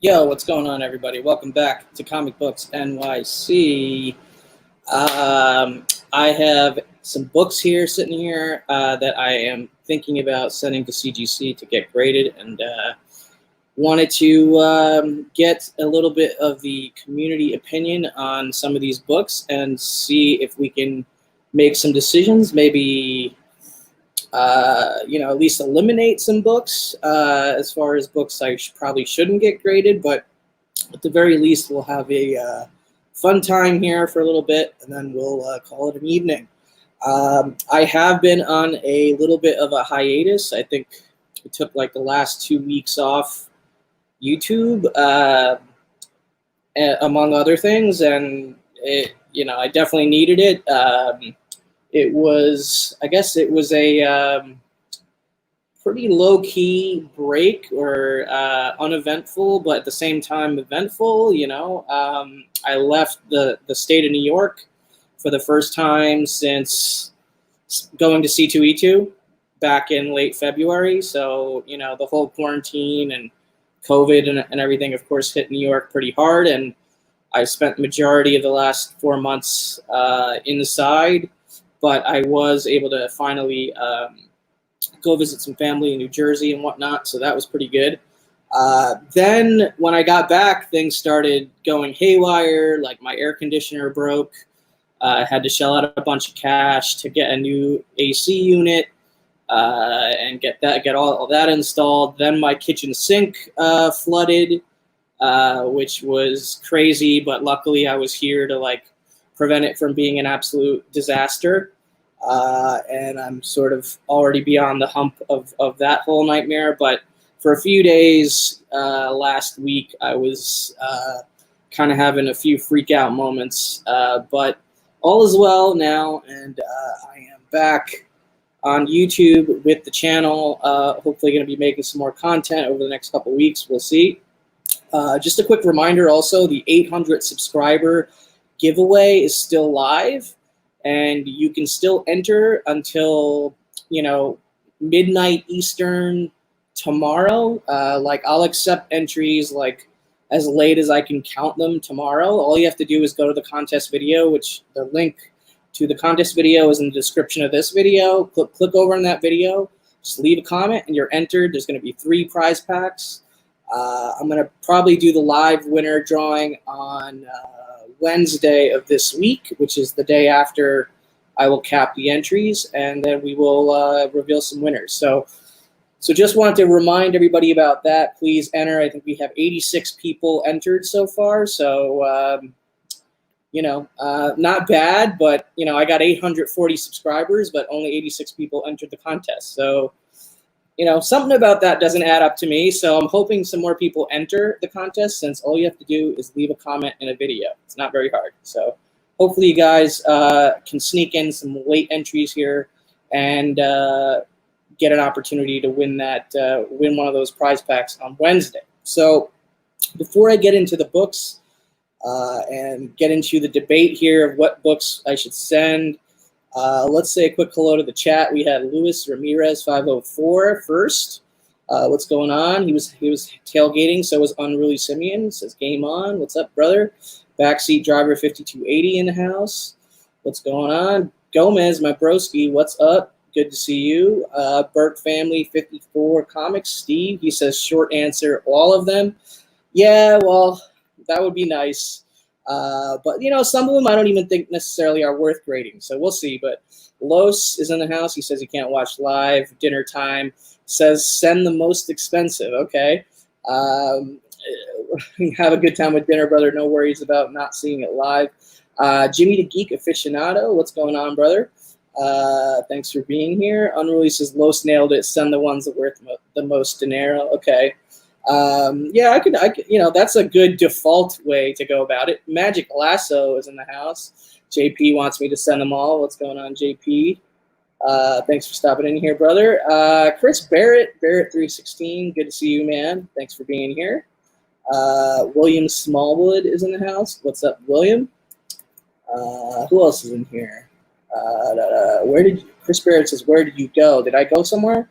Yo, what's going on, everybody? Welcome back to Comic Books NYC. I have some books here sitting here that I am thinking about sending to CGC to get graded, and wanted to get a little bit of the community opinion on some of these books and see if we can make some decisions, maybe at least eliminate some books as far as books I probably shouldn't get graded, but at the very least, we'll have a fun time here for a little bit, and then we'll call it an evening. I have been on a little bit of a hiatus. I think I took like the last 2 weeks off YouTube, among other things, and I definitely needed it. It was a pretty low-key break, or uneventful, but at the same time eventful. I left the state of New York for the first time since going to C2E2 back in late February. So, the whole quarantine and COVID and everything, of course, hit New York pretty hard. And I spent the majority of the last 4 months inside, but I was able to finally go visit some family in New Jersey and whatnot, so that was pretty good. Then when I got back, things started going haywire. Like, my air conditioner broke. I had to shell out a bunch of cash to get a new AC unit and get all that installed. Then my kitchen sink flooded, which was crazy, but luckily I was here to prevent it from being an absolute disaster. And I'm sort of already beyond the hump of that whole nightmare. But for a few days last week, I was kind of having a few freak out moments. But all is well now, and I am back on YouTube with the channel. Hopefully going to be making some more content over the next couple weeks. We'll see. Just a quick reminder also, the 800 subscriber giveaway is still live. And you can still enter until, midnight Eastern tomorrow. I'll accept entries as late as I can count them tomorrow. All you have to do is go to the contest video, which the link to the contest video is in the description of this video. Click over on that video, just leave a comment, and you're entered. There's going to be 3 prize packs. I'm going to probably do the live winner drawing on Wednesday of this week, which is the day after I will cap the entries, and then we will reveal some winners. So just wanted to remind everybody about that. Please enter. I think we have 86 people entered so far, so not bad, but I got 840 subscribers, but only 86 people entered the contest. So something about that doesn't add up to me. So I'm hoping some more people enter the contest, since all you have to do is leave a comment in a video. It's not very hard. So hopefully you guys can sneak in some late entries here and get an opportunity to win one of those prize packs on Wednesday. So before I get into the books and get into the debate here of what books I should send, let's say a quick hello to the chat. We had Luis Ramirez 504 first. What's going on? He was tailgating. So was Unruly Simeon. Says game on. What's up, brother? Backseat driver 5280 in the house. What's going on? Gomez, my broski. What's up? Good to see you. Burke family 54 comics. Steve. He says short answer, all of them. Yeah, well, that would be nice. But some of them I don't even think necessarily are worth grading. So we'll see. But Los is in the house. He says he can't watch live. Dinner time. Says send the most expensive. Okay. Have a good time with dinner, brother. No worries about not seeing it live. Jimmy the Geek Aficionado. What's going on, brother? Thanks for being here. Unruly says Los nailed it. Send the ones that worth the most dinero. Okay. Yeah, I could, that's a good default way to go about it. Magic Lasso is in the house. JP wants me to send them all. What's going on, JP? Thanks for stopping in here, brother. Chris Barrett 316. Good to see you, man. Thanks for being here. William Smallwood is in the house. What's up, William? Who else is in here? Chris Barrett says, where did you go? Did I go somewhere?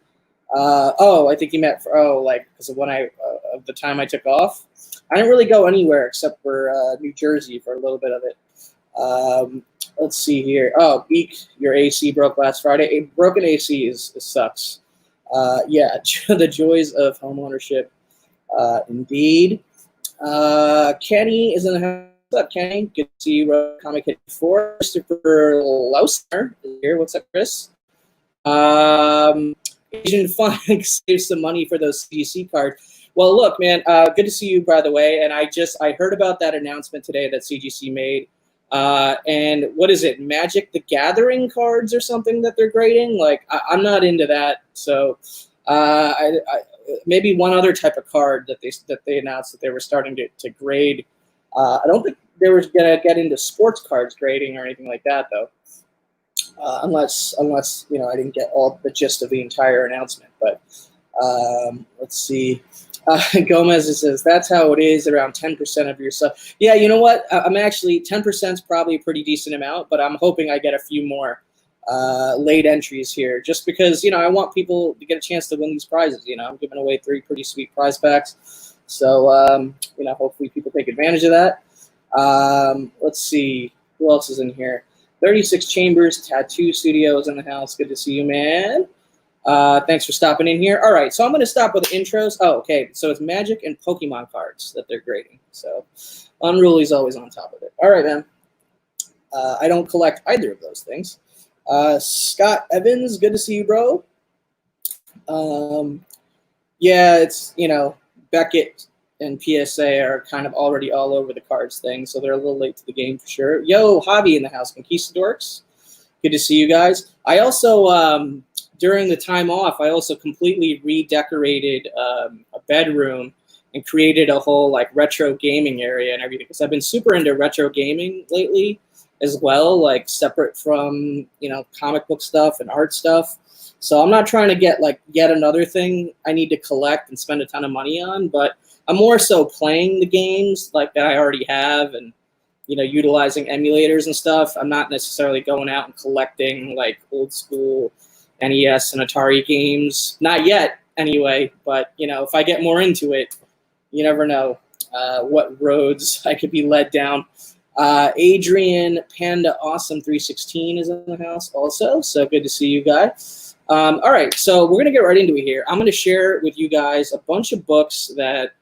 Oh, I think you meant for like because of when of the time I took off. I didn't really go anywhere except for New Jersey for a little bit of it. Let's see here. Oh, Eek, your AC broke last Friday. A broken AC sucks. Yeah, the joys of homeownership. Indeed. Kenny is in the house. What's up, Kenny? Good to see you. Comic Hit 4. Christopher Lausner is here. What's up, Chris? Asian Fun save some money for those CGC cards. Well, look, man, good to see you, by the way. And I heard about that announcement today that CGC made. And what is it? Magic the Gathering cards or something that they're grading? Like, I'm not into that. So, maybe one other type of card that they announced that they were starting to grade. I don't think they were gonna get into sports cards grading or anything like that, though. Unless you know, I didn't get all the gist of the entire announcement. But let's see. Gomez says that's how it is. Around 10% of your stuff. Yeah, you know what? I'm actually 10% is probably a pretty decent amount, but I'm hoping I get a few more late entries here, just because you know I want people to get a chance to win these prizes. You know, I'm giving away 3 pretty sweet prize packs, so you know, hopefully people take advantage of that. Let's see who else is in here. 36 Chambers Tattoo Studios in the house. Good to see you, man. Thanks for stopping in here. All right, so I'm going to stop with intros. Oh, okay. So it's Magic and Pokemon cards that they're grading. So Unruly's always on top of it. All right, man. I don't collect either of those things. Scott Evans, good to see you, bro. Yeah, it's, you know, Beckett and PSA are kind of already all over the cards thing, so they're a little late to the game for sure. Yo, Javi in the house, Conquistadorks. Good to see you guys. I also, during the time off, I also completely redecorated a bedroom and created a whole like retro gaming area and everything, because I've been super into retro gaming lately as well, like separate from, you know, comic book stuff and art stuff. So I'm not trying to get like yet another thing I need to collect and spend a ton of money on, but I'm more so playing the games like that I already have and, you know, utilizing emulators and stuff. I'm not necessarily going out and collecting like old school NES and Atari games. Not yet, anyway, but, you know, if I get more into it, you never know what roads I could be led down. Adrian Panda Awesome 316 is in the house also, so good to see you guys. All right, so we're going to get right into it here. I'm going to share with you guys a bunch of books that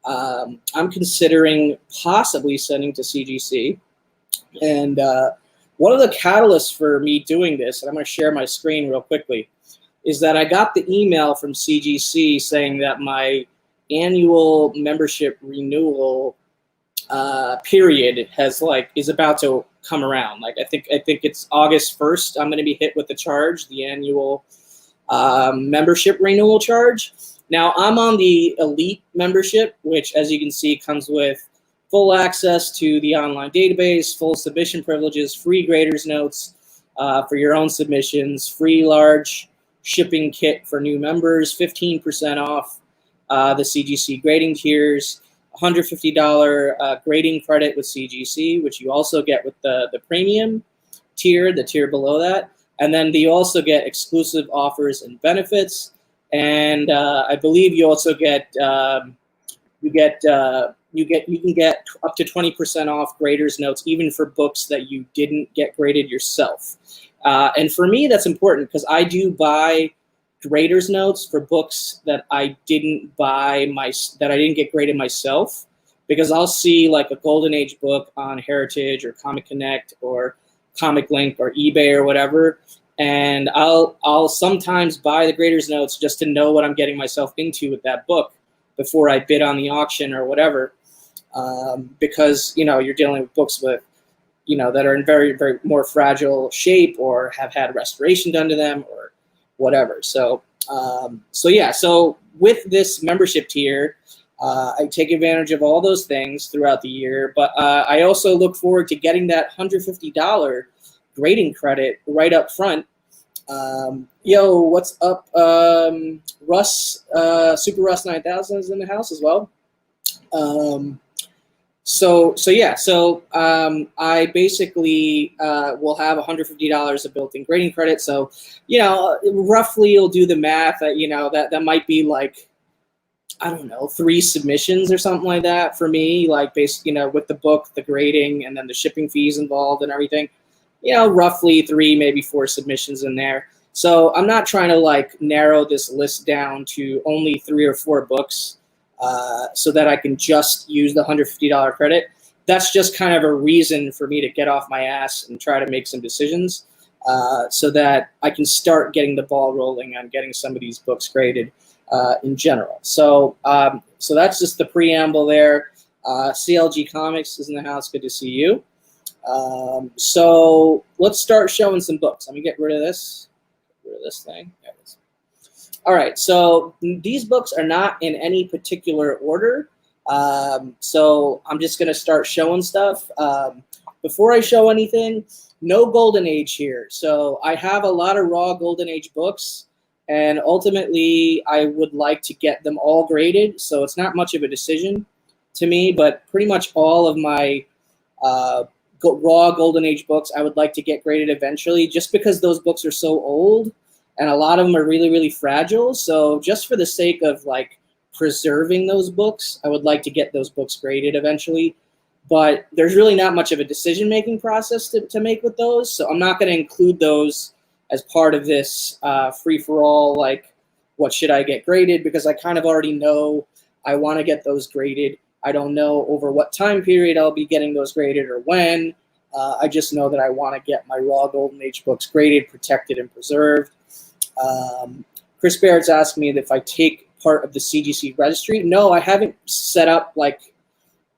I'm considering possibly sending to CGC. And one of the catalysts for me doing this, and I'm going to share my screen real quickly, is that I got the email from CGC saying that my annual membership renewal period is about to come around. Like I think it's August 1st. I'm going to be hit with the charge, the annual membership renewal charge. Now I'm on the Elite membership, which, as you can see, comes with full access to the online database, full submission privileges, free graders notes for your own submissions, free large shipping kit for new members, 15% off the CGC grading tiers, $150 grading credit with CGC, which you also get with the premium tier, the tier below that. And then you also get exclusive offers and benefits. And I believe you also get you can get up to 20% off graders notes, even for books that you didn't get graded yourself. And for me, that's important because I do buy graders notes for books that I didn't get graded myself, because I'll see like a Golden Age book on Heritage or Comic Connect or Comic Link or eBay or whatever, and I'll sometimes buy the graders notes just to know what I'm getting myself into with that book before I bid on the auction or whatever, because, you know, you're dealing with books with, you know, that are in very, very more fragile shape or have had restoration done to them or whatever. So yeah, so with this membership tier, I take advantage of all those things throughout the year, but I also look forward to getting that $150 grading credit right up front. Yo, what's up? Russ, Super Russ 9000 is in the house as well. I basically will have $150 of built-in grading credit. So, roughly you'll do the math. That might be like, I don't know, 3 submissions or something like that for me. Like with the book, the grading, and then the shipping fees involved and everything. Roughly 3, maybe 4 submissions in there. So I'm not trying to like narrow this list down to only 3 or 4 books. So that I can just use the $150 credit. That's just kind of a reason for me to get off my ass and try to make some decisions so that I can start getting the ball rolling on getting some of these books graded in general. So that's just the preamble there. CLG Comics is in the house. Good to see you. So let's start showing some books. Let me get rid of this. Get rid of this thing. There it is. All right, so these books are not in any particular order. So I'm just going to start showing stuff. Before I show anything, no Golden Age here. So I have a lot of raw Golden Age books, and ultimately I would like to get them all graded. So it's not much of a decision to me, but pretty much all of my raw Golden Age books I would like to get graded eventually, just because those books are so old. And a lot of them are really, really fragile. So just for the sake of like preserving those books, I would like to get those books graded eventually. But there's really not much of a decision-making process to make with those. So I'm not going to include those as part of this free-for-all, like what should I get graded, because I kind of already know I want to get those graded. I don't know over what time period I'll be getting those graded or when. I just know that I want to get my raw Golden Age books graded, protected, and preserved. Chris Barrett's asked me if I take part of the CGC registry. No, I haven't set up like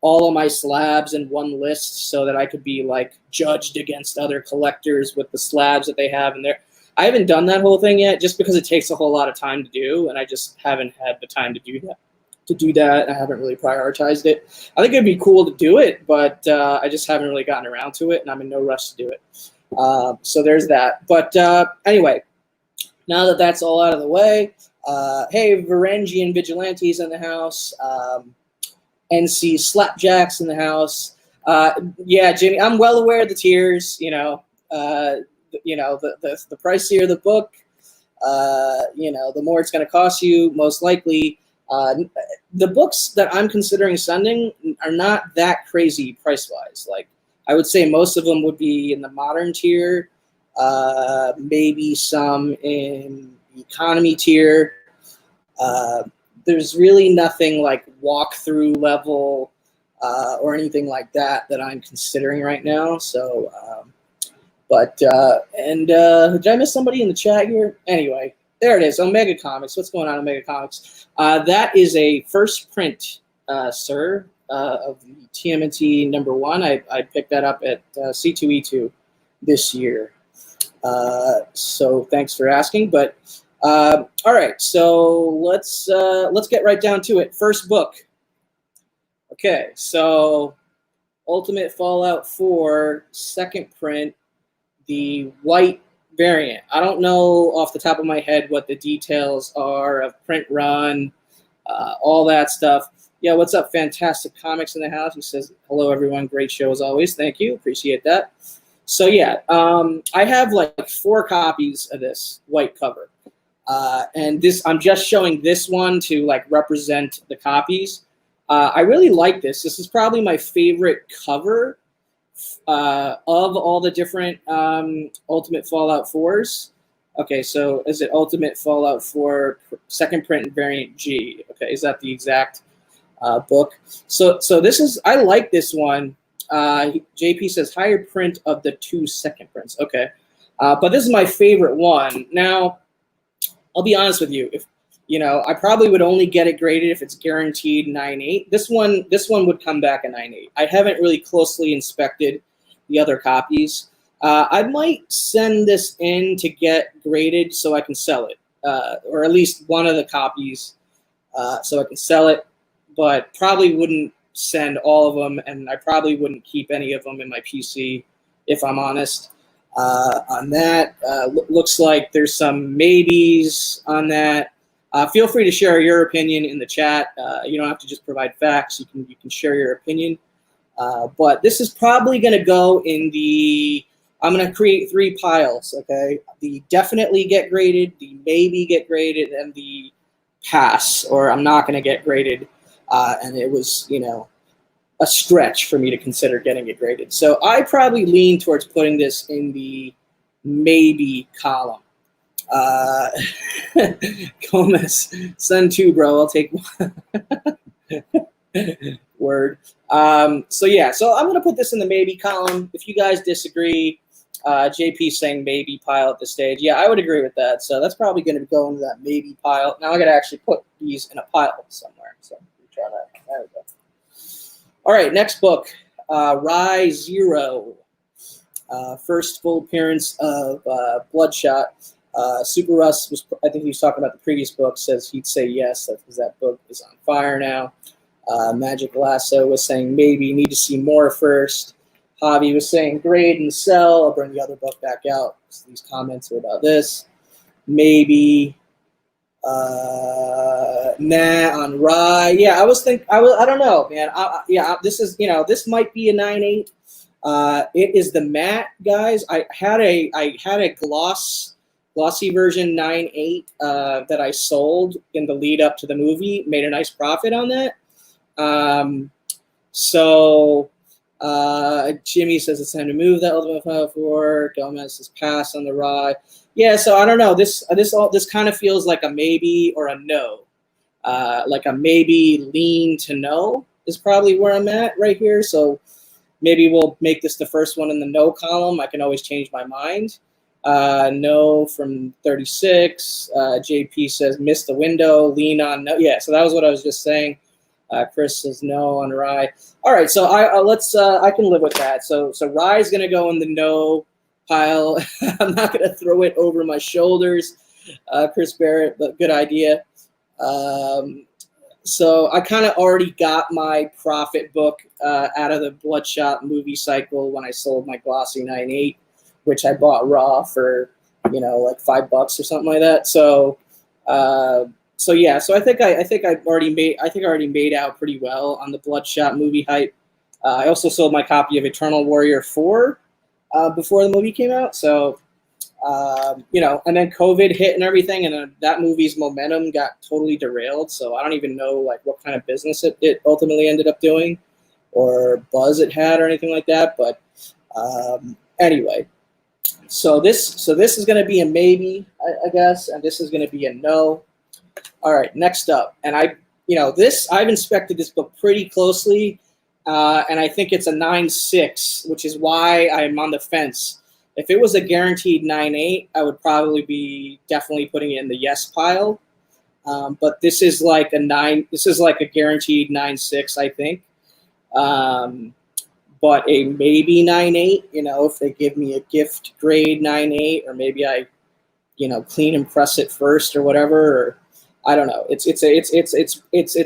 all of my slabs in one list so that I could be like judged against other collectors with the slabs that they have in there. I haven't done that whole thing yet, just because it takes a whole lot of time to do, and I just haven't had the time to do that. I haven't really prioritized it. I think it'd be cool to do it, but I just haven't really gotten around to it, and I'm in no rush to do it. So there's that. But anyway, now that that's all out of the way, hey, Varangian Vigilantes in the house. NC Slapjacks in the house. Yeah, Jimmy, I'm well aware of the tiers. The pricier the book, the more it's going to cost you, most likely. The books that I'm considering sending are not that crazy price-wise. Like, I would say most of them would be in the modern tier, maybe some in the economy tier. There's really nothing like walkthrough level or anything like that I'm considering right now. So, did I miss somebody in the chat here? Anyway, there it is, Omega Comics. What's going on, Omega Comics? That is a first print, sir, of the TMNT #1. I picked that up at C2E2 this year. So thanks for asking. But all right, so let's get right down to it. First book. Okay, so Ultimate Fallout 4 second print, the white variant. I don't know off the top of my head what the details are of print run, all that stuff. Yeah, what's up? Fantastic Comics in the house. He says, hello, everyone. Great show as always. Thank you. Appreciate that. So, yeah, I have like 4 copies of this white cover. And I'm just showing this one to like represent the copies. I really like this. This is probably my favorite cover of all the different Ultimate Fallout 4s. Okay, so is it Ultimate Fallout 4 second print variant G? Okay, is that the exact book? So this is, I like this one. JP says higher print of the 2 second prints. Okay, but this is my favorite one. Now, I'll be honest with you. If I probably would only get it graded if it's guaranteed 9.8. This one would come back a 9.8. I haven't really closely inspected the other copies. I might send this in to get graded so I can sell it, or at least one of the copies so I can sell it, but probably wouldn't send all of them, and I probably wouldn't keep any of them in my PC, if I'm honest. On that, looks like there's some maybes on that. Feel free to share your opinion in the chat. You don't have to just provide facts. You can share your opinion But this is probably going to go in the, I'm going to create 3 piles, okay? The definitely get graded, the maybe get graded, and the pass, or I'm not going to get graded. And it was, you know, a stretch for me to consider getting it graded. So I probably lean towards putting this in the maybe column. Gomez, send 2, bro. I'll take 1. Word. So yeah, so I'm gonna put this in the maybe column. If you guys disagree, JP saying maybe pile at this stage. Yeah, I would agree with that. So that's probably gonna go into that maybe pile. Now I gotta actually put these in a pile somewhere. So let me try that. There we go. All right, next book, Rye Zero. First full appearance of Bloodshot. Super Russ was, I think he was talking about the previous book, says he'd say yes because that book is on fire now. Magic Lasso was saying maybe need to see more first. Javi was saying grade and sell. I'll bring the other book back out. So these comments are about this. Maybe. Nah on Rye. Yeah, I don't know, man. This is, you know, this might be a 9.8. It is the matte, guys. I had a glossy version 9.8 that I sold in the lead up to the movie. Made a nice profit on that. Jimmy says it's time to move that Ultimate 5-4. Gomez says pass on the Rye. Yeah, so I don't know. This kind of feels like a maybe or a no. Like a maybe lean to no is probably where I'm at right here. So maybe we'll make this the first one in the no column. I can always change my mind. No from 36. JP says miss the window, lean on no. Yeah, so that was what I was just saying. Chris says no on Rye. All right, so I can live with that. So Rye is gonna go in the no pile. I'm not gonna throw it over my shoulders. Chris Barrett, but good idea. So I kind of already got my profit book out of the Bloodshot movie cycle when I sold my glossy 9.8, which I bought raw for, you know, like $5 or something like that. So yeah, so I think I already made out pretty well on the Bloodshot movie hype. I also sold my copy of Eternal Warrior 4 before the movie came out. So you know, and then COVID hit and everything, and that movie's momentum got totally derailed. So I don't even know like what kind of business it ultimately ended up doing, or buzz it had, or anything like that. But anyway, so this is going to be a maybe, I guess, and this is going to be a no. All right, next up, and I've inspected this book pretty closely, and I think it's a 9.6, which is why I'm on the fence. If it was a guaranteed 9.8, I would probably be definitely putting it in the yes pile. But this is like a 9. This is like a guaranteed 9.6, I think. But a maybe 9.8. You know, if they give me a gift grade 9.8, or maybe I, you know, clean and press it first or whatever. Or I don't know. It's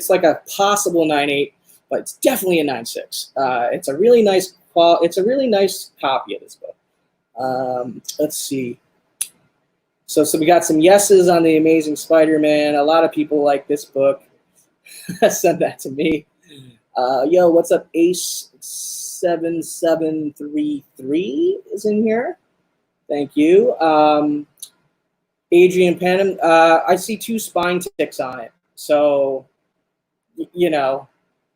like a possible 9.8, but it's definitely a 9.6. It's a really nice copy of this book. Let's see. So we got some yeses on the Amazing Spider-Man. A lot of people like this book. Send that to me. Yo, what's up? Ace7733 is in here. Thank you. Adrian Panem. I see 2 spine ticks on it. So, you know,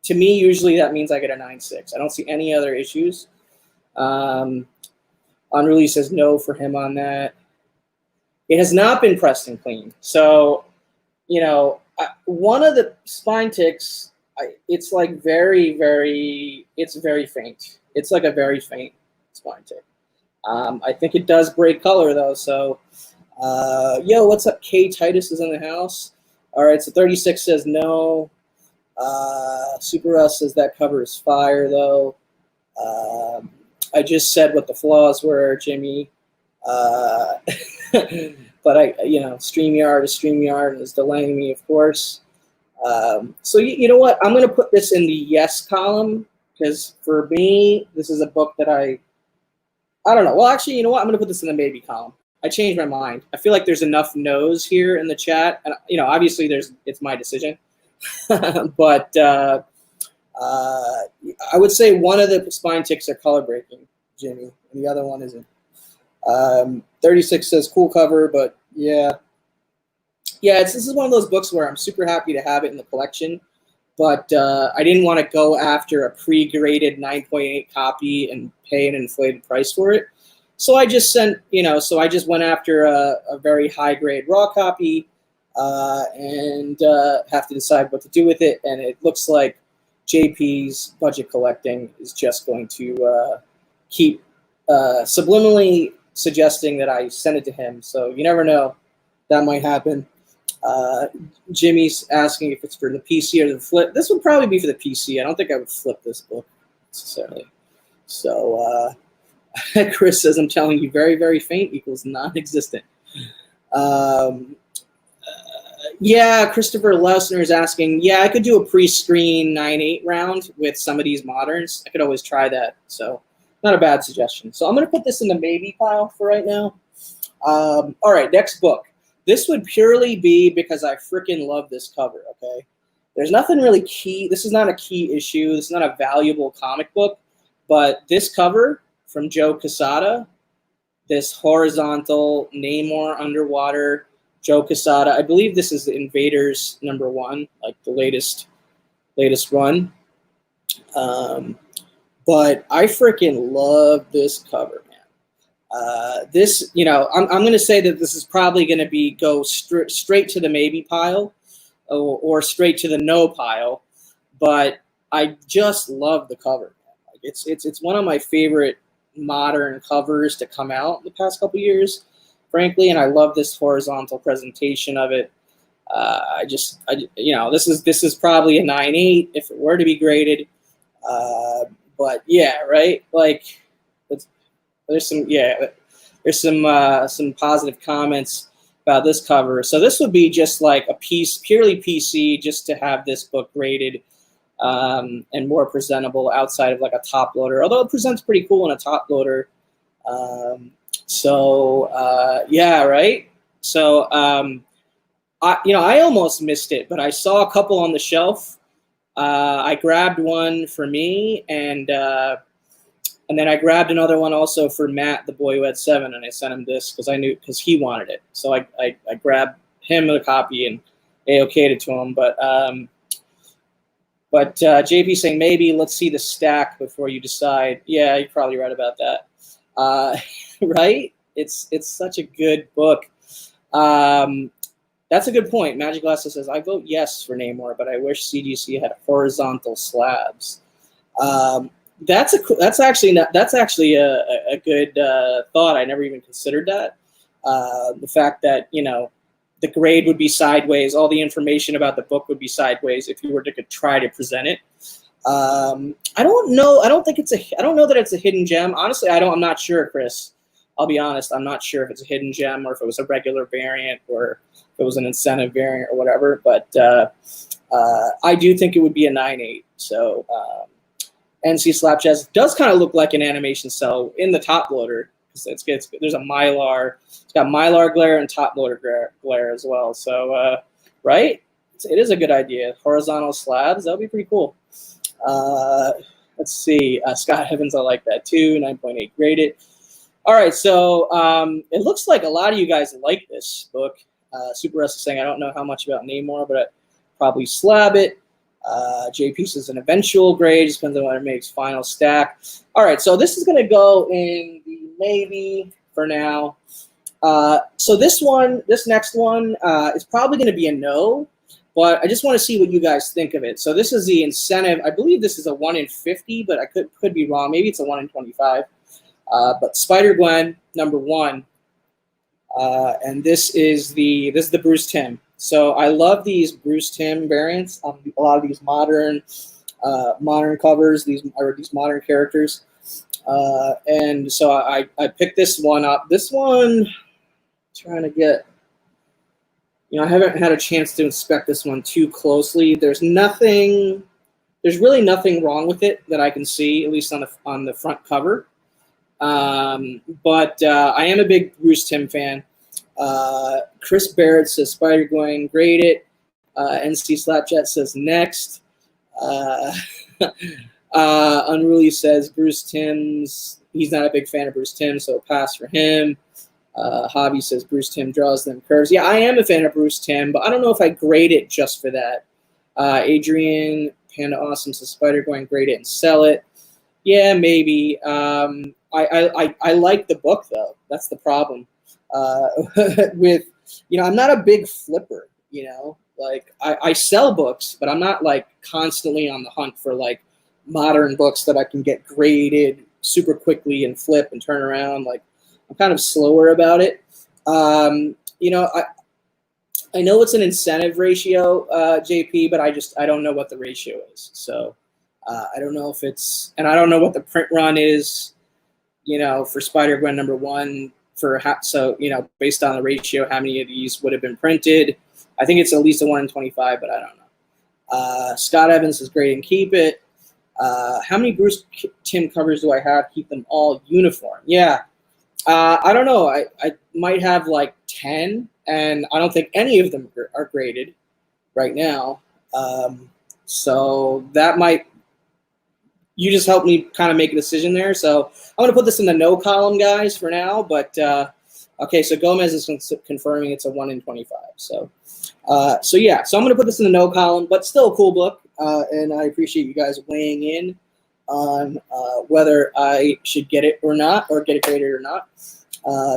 to me, usually that means I get a 9.6. I don't see any other issues. Unruly says no for him on that. It has not been pressed and cleaned. So, you know, one of the spine ticks, it's like it's very faint. It's like a very faint spine tick. I think it does break color though. So, yo, what's up? K Titus is in the house. All right, so 36 says no. Super Russ says that cover is fire though. I just said what the flaws were, Jimmy. But StreamYard is StreamYard and is delaying me, of course. So you know what? I'm going to put this in the yes column because for me, this is a book that I don't know. Well, actually, you know what? I'm going to put this in the maybe column. I changed my mind. I feel like there's enough no's here in the chat. And, you know, obviously it's my decision. But I would say one of the spine ticks are color breaking, Jimmy, and the other one isn't. 36 says cool cover, but yeah. Yeah, this is one of those books where I'm super happy to have it in the collection, but I didn't want to go after a pre-graded 9.8 copy and pay an inflated price for it. So I just went after a very high-grade raw copy and have to decide what to do with it. And it looks like JP's budget collecting is just going to keep subliminally suggesting that I send it to him. So you never know. That might happen. Jimmy's asking if it's for the PC or the flip. This would probably be for the PC. I don't think I would flip this book necessarily. So Chris says, I'm telling you, very, very faint equals non-existent. Yeah, Christopher Lausner is asking, yeah, I could do a pre-screen 9.8 round with some of these moderns. I could always try that. So not a bad suggestion. So I'm going to put this in the maybe pile for right now. All right, next book. This would purely be because I freaking love this cover, okay? There's nothing really key. This is not a key issue. This is not a valuable comic book. But this cover from Joe Quesada, this horizontal Namor underwater Joe Quesada. I believe this is the Invaders #1, like the latest run. But I freaking love this cover. This, I'm going to say that this is probably going to go straight to the maybe pile or straight to the no pile, but I just love the cover. Like it's one of my favorite modern covers to come out in the past couple years, frankly, and I love this horizontal presentation of it. This is probably a 9.8 if it were to be graded, but yeah, right, like there's some positive comments about this cover. So this would be just like a piece, purely PC, just to have this book graded and more presentable outside of like a top loader. Although it presents pretty cool in a top loader. Yeah, right. So I almost missed it, but I saw a couple on the shelf. I grabbed one for me and then I grabbed another one also for Matt, the boy who had 7, and I sent him this because he wanted it. So I grabbed him a copy and they okayed it to him. But JP saying maybe let's see the stack before you decide. Yeah, you're probably right about that. Right? It's such a good book. That's a good point. Magic Glasses says I vote yes for Namor, but I wish CGC had horizontal slabs. That's actually a good thought. I never even considered that. The fact that the grade would be sideways, all the information about the book would be sideways if you were to try to present it. I don't know. I don't know that it's a hidden gem. Honestly, I'm not sure, Chris. I'll be honest. I'm not sure if it's a hidden gem or if it was a regular variant or if it was an incentive variant or whatever. But I do think it would be a 9.8. So. NC Slapjazz does kind of look like an animation cell in the top loader because there's a Mylar. It's got Mylar glare and top loader glare as well. So, right? It is a good idea. Horizontal slabs, that would be pretty cool. Let's see. Scott Evans, I like that too. 9.8 graded. All right, so it looks like a lot of you guys like this book. Super Russ is saying, I don't know how much about Namor, but I'd probably slab it. JP says an eventual grade, just depends on what it makes final stack. All right, so this is going to go in the maybe for now. So this next one is probably going to be a no, but I just want to see what you guys think of it. So this is the incentive. I believe this is a 1 in 50, but I could be wrong. Maybe it's a 1 in 25. But Spider-Gwen #1, and this is the Bruce Timm. So I love these Bruce Timm variants on a lot of these modern covers, these modern characters. And so I picked this one up. This one, trying to get, I haven't had a chance to inspect this one too closely. There's really nothing wrong with it that I can see, at least on the front cover. But I am a big Bruce Timm fan. Chris Barrett says Spider-Gwen, grade it. NC Slapchat says next. Unruly says Bruce Timm's, he's not a big fan of Bruce Timm, so pass for him. Hobby says Bruce Timm draws them curves. Yeah, I am a fan of Bruce Timm, but I don't know if I grade it just for that. Adrian, Panda Awesome says Spider going grade it and sell it. Yeah, maybe. I like the book, though. That's the problem. With, I'm not a big flipper, Like, I sell books, but I'm not, like, constantly on the hunt for, like, modern books that I can get graded super quickly and flip and turn around. Like, I'm kind of slower about it. I know it's an incentive ratio, JP, but I don't know what the ratio is. So I don't know if it's, and I don't know what the print run is, for Spider-Gwen #1 based on the ratio, how many of these would have been printed. I think it's at least a 1 in 25, but I don't know. Scott Evans is great and keep it. How many Bruce Timm covers do I have? Keep them all uniform. Yeah. I don't know. I might have like 10, and I don't think any of them are graded right now. So that might, you just helped me kind of make a decision there. So I'm going to put this in the no column, guys, for now. But okay, so Gomez is confirming it's a 1 in 25. So yeah, so I'm going to put this in the no column, but still a cool book. And I appreciate you guys weighing in on whether I should get it or not, or get it graded or not.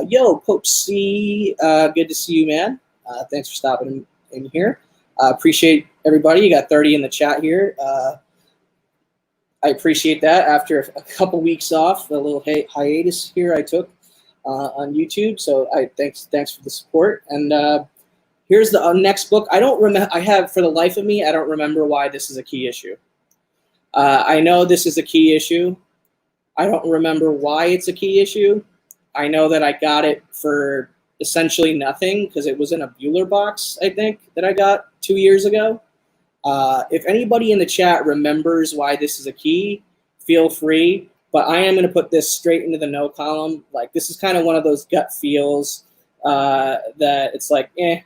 Yo, Coach C, good to see you, man. Thanks for stopping in here. Appreciate everybody. You got 30 in the chat here. I appreciate that. After a couple weeks off, a little hiatus here I took on YouTube. So thanks for the support. And here's the next book. I don't remember. I have, for the life of me, I don't remember why this is a key issue. I know this is a key issue. I don't remember why it's a key issue. I know that I got it for essentially nothing because it was in a Bueller box, I think, that I got 2 years ago. If anybody in the chat remembers why this is a key, feel free. But I am going to put this straight into the no column. Like, this is kind of one of those gut feels that it's like, yeah,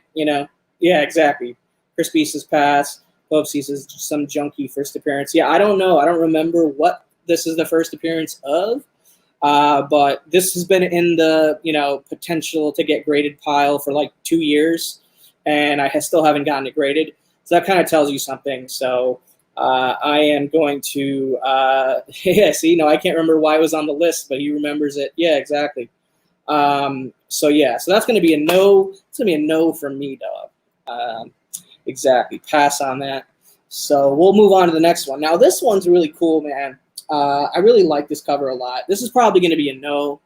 exactly. Chris Pieces pass. Bob sees is some junky first appearance. Yeah, I don't know. I don't remember what this is the first appearance of. But this has been in the, potential to get graded pile for like 2 years, and I still haven't gotten it graded. So that kind of tells you something. So I am going to, yeah, see, I can't remember why it was on the list, but he remembers it. Yeah, exactly. So yeah, so that's going to be a no. It's going to be a no from me, dog. Exactly. Pass on that. So we'll move on to the next one. Now, this one's really cool, man. I really like this cover a lot. This is probably going to be a no,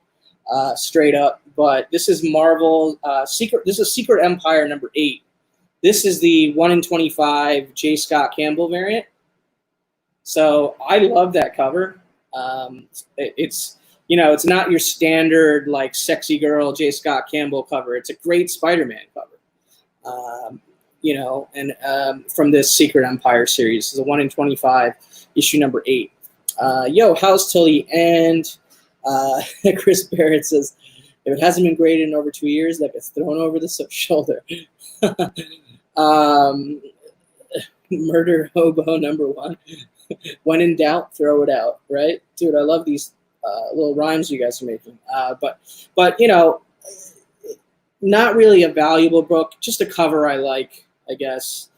straight up. But this is Marvel Secret. This is Secret Empire #8. This is the 1 in 25 J. Scott Campbell variant. So I love that cover. It's it's not your standard like sexy girl J. Scott Campbell cover. It's a great Spider-Man cover. From this Secret Empire series. This is a 1 in 25, issue #8. Yo, how's till the end? Chris Barrett says, if it hasn't been graded in over 2 years, that gets thrown over the shoulder. Murder hobo #1. When in doubt, throw it out, right? Dude, I love these little rhymes you guys are making. But not really a valuable book, just a cover I like, I guess.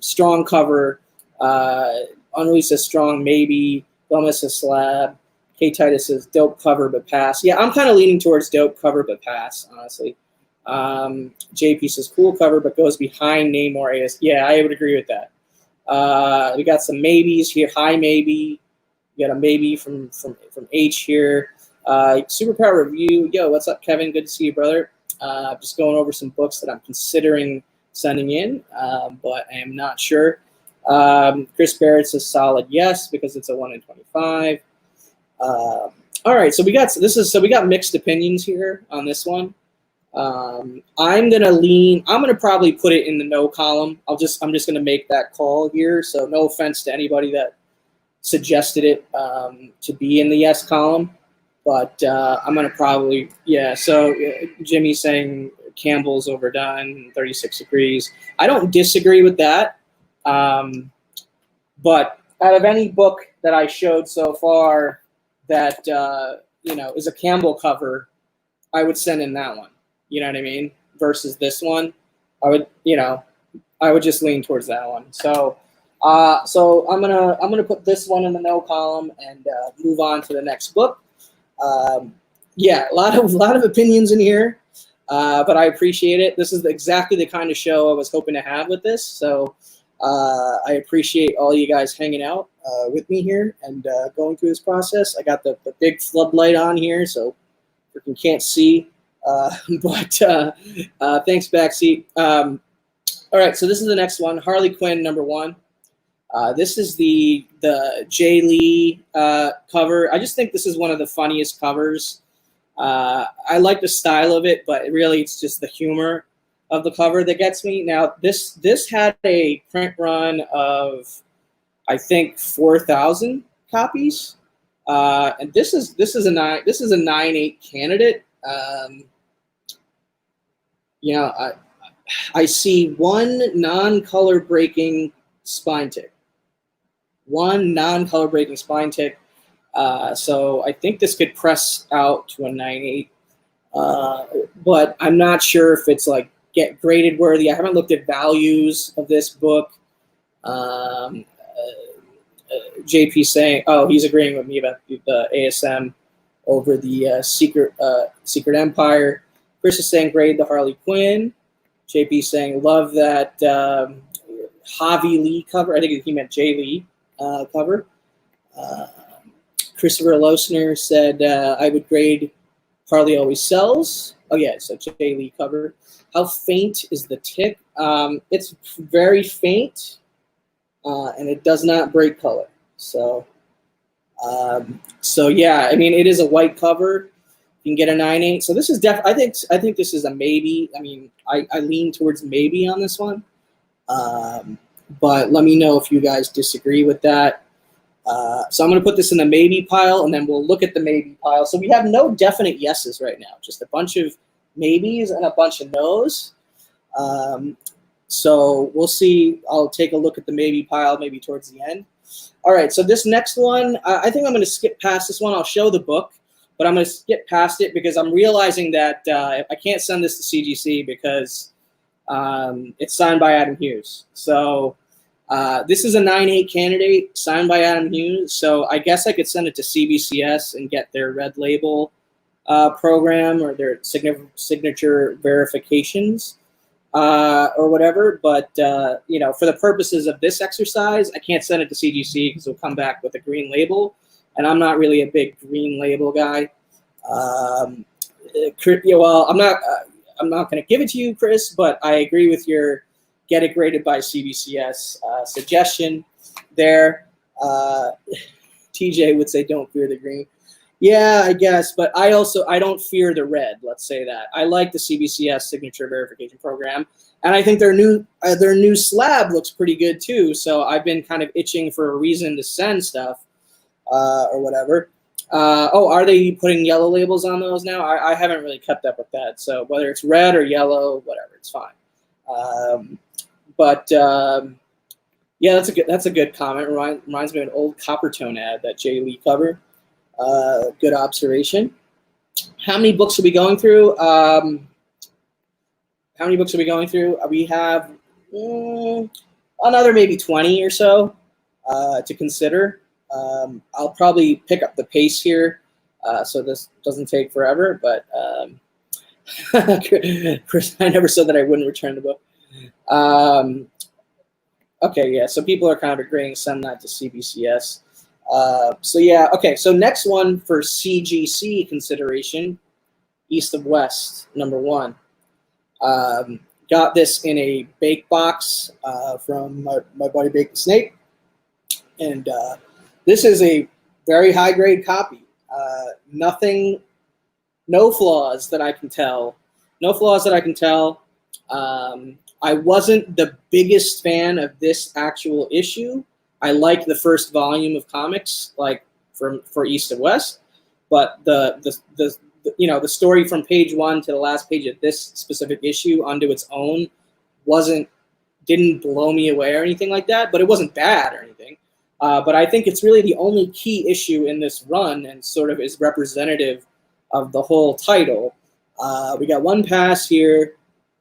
Strong cover. Unruly says strong, maybe. Gomez says slab. K. Titus says dope cover, but pass. Yeah, I'm kind of leaning towards dope cover, but pass, honestly. JP says cool cover, but goes behind Namor AS. Yeah, I would agree with that. We got some maybes here. High maybe. We got a maybe from H here. Superpower review. Yo, what's up, Kevin? Good to see you, brother. Just going over some books that I'm considering sending in, but I am not sure. Chris Barrett says solid yes because it's a 1 in 25. All right, so we got mixed opinions here on this one. I'm gonna probably put it in the no column. I'm just gonna make that call here. So no offense to anybody that suggested it to be in the yes column, but I'm gonna probably So Jimmy's saying Campbell's overdone. 36 agrees. I don't disagree with that, but out of any book that I showed so far that is a Campbell cover, I would send in that one. You know what I mean? Versus this one, I would just lean towards that one. So I'm gonna put this one in the no column and move on to the next book. Yeah, a lot of opinions in here, but I appreciate it. This is exactly the kind of show I was hoping to have with this. So I appreciate all you guys hanging out with me here and going through this process. I got the big floodlight on here, so you can't see. But thanks, Backseat. All right, so this is the next one, Harley Quinn #1. This is the Jay Lee cover. I just think this is one of the funniest covers. I like the style of it, but really it's just the humor of the cover that gets me. Now this had a print run of, I think, 4,000 copies, and this is a 9.8 candidate. I see one non-color breaking spine tick. One non-color breaking spine tick. So I think this could press out to a 9.8. But I'm not sure if it's like get graded worthy. I haven't looked at values of this book. JP saying, oh, he's agreeing with me about the ASM over the Secret Empire. Chris is saying grade the Harley Quinn. JP saying love that Javi Lee cover. I think he meant Jay Lee cover. Christopher Losner said I would grade Harley Always Sells. Oh yeah, so Jay Lee cover. How faint is the tick? It's very faint, and it does not break color. So yeah, I mean, it is a white cover. You can get a 9.8. So this is I think this is a maybe. I mean, I lean towards maybe on this one. But let me know if you guys disagree with that. So I'm going to put this in the maybe pile, and then we'll look at the maybe pile. So we have no definite yeses right now, just a bunch of maybes and a bunch of no's. So we'll see. I'll take a look at the maybe pile maybe towards the end. All right, so this next one, I think I'm going to skip past this one. I'll show the book, but I'm going to skip past it because I'm realizing that I can't send this to CGC because it's signed by Adam Hughes. So this is a 9.8 candidate signed by Adam Hughes. So I guess I could send it to CBCS and get their red label program or their signature verifications or whatever. But, for the purposes of this exercise, I can't send it to CGC because it'll come back with a green label. And I'm not really a big green label guy. I'm not going to give it to you, Chris, but I agree with your get it graded by CBCS suggestion there. TJ would say don't fear the green. Yeah, I guess, but I don't fear the red, let's say that. I like the CBCS signature verification program, and I think their new slab looks pretty good too, so I've been kind of itching for a reason to send stuff or whatever. Are they putting yellow labels on those now? I haven't really kept up with that, so whether it's red or yellow, whatever, it's fine. Yeah, that's a good comment. Reminds me of an old Coppertone ad that Jay Lee covered. Good observation. How many books are we going through? We have another maybe 20 or so to consider. I'll probably pick up the pace here so this doesn't take forever. But Chris, I never said that I wouldn't return the book. Okay, yeah, so people are kind of agreeing, send that to CBCS. So next one for CGC consideration, East of West, #1. Got this in a bake box from my buddy Bake the Snake. And this is a very high grade copy. No flaws that I can tell. I wasn't the biggest fan of this actual issue. I like the first volume of comics, like for East of West, but the story from page 1 to the last page of this specific issue onto its own didn't blow me away or anything like that, but it wasn't bad or anything. But I think it's really the only key issue in this run and sort of is representative of the whole title. We got one pass here,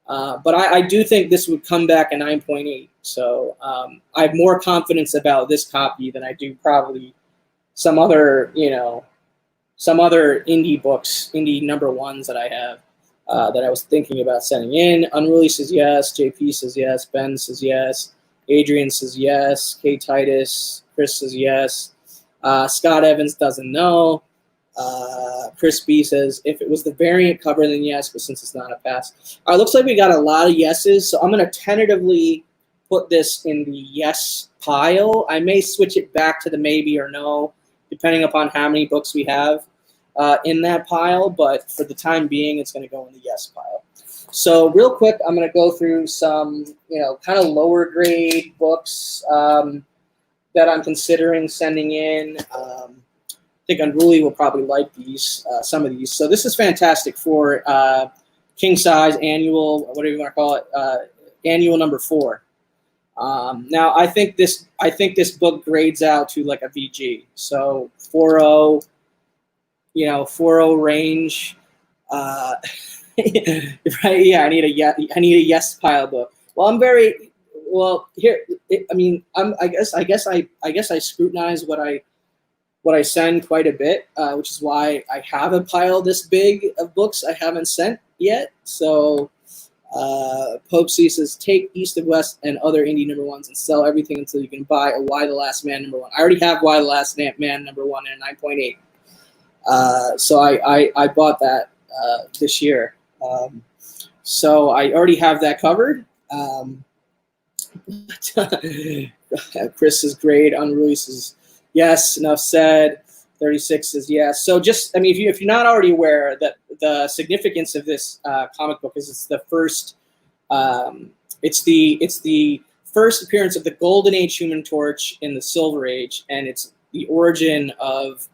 but I do think this would come back a 9.8. So I have more confidence about this copy than I do probably some other, some other indie books, indie number ones that I have that I was thinking about sending in. Unruly says yes. JP says yes. Ben says yes. Adrian says yes. K. Titus. Chris says yes. Scott Evans doesn't know. Chris B says if it was the variant cover, then yes, but since it's not a pass. All right, looks like we got a lot of yeses, so I'm going to tentatively put this in the yes pile. I may switch it back to the maybe or no, depending upon how many books we have in that pile, but for the time being, it's going to go in the yes pile. So real quick, I'm going to go through some, kind of lower grade books that I'm considering sending in. I think Unruly will probably like these, some of these. So this is Fantastic Four, king size annual, whatever you want to call it, annual number 4. Now I think this book grades out to like a VG. So 4.0, 4.0 range. Right? Yeah, I need a yes pile book. Well, here. I guess I scrutinize what I send quite a bit, which is why I have a pile this big of books I haven't sent yet. So Pope C says, take East of West and other indie number ones and sell everything until you can buy a Why the Last Man number 1. I already have Why the Last Man number 1 and a 9.8. So I bought that this year. So I already have that covered. Chris is great. Unruly says yes. Enough said. 36 says yes. So just, if you're not already aware that the significance of this comic book is it's the first, it's the first appearance of the Golden Age Human Torch in the Silver Age, and it's the origin of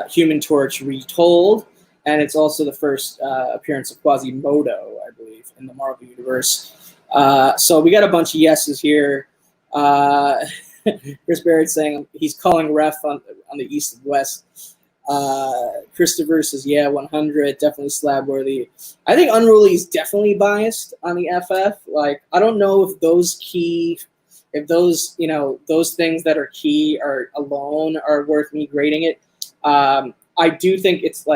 Human Torch retold, and it's also the first appearance of Quasimodo, I believe, in the Marvel Universe. So we got a bunch of yeses here. Chris Barrett saying he's calling ref on the East and West. Christopher says, yeah, 100, definitely slab worthy. I think Unruly is definitely biased on the FF. Like, I don't know if those things that are key are alone are worth me grading it. I do think it's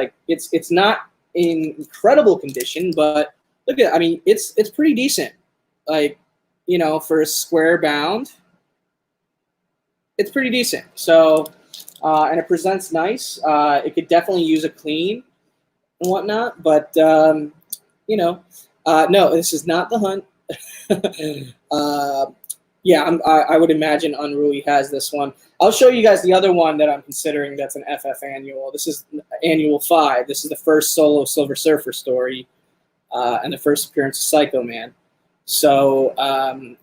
not in incredible condition, but look at, it's pretty decent. Like, for a square bound, it's pretty decent. So, and it presents nice. It could definitely use a clean and whatnot, but no, this is not the Hunt. Yeah, I would imagine Unruly has this one. I'll show you guys the other one that I'm considering that's an FF annual. This is annual 5. This is the first solo Silver Surfer story and the first appearance of Psycho Man. So,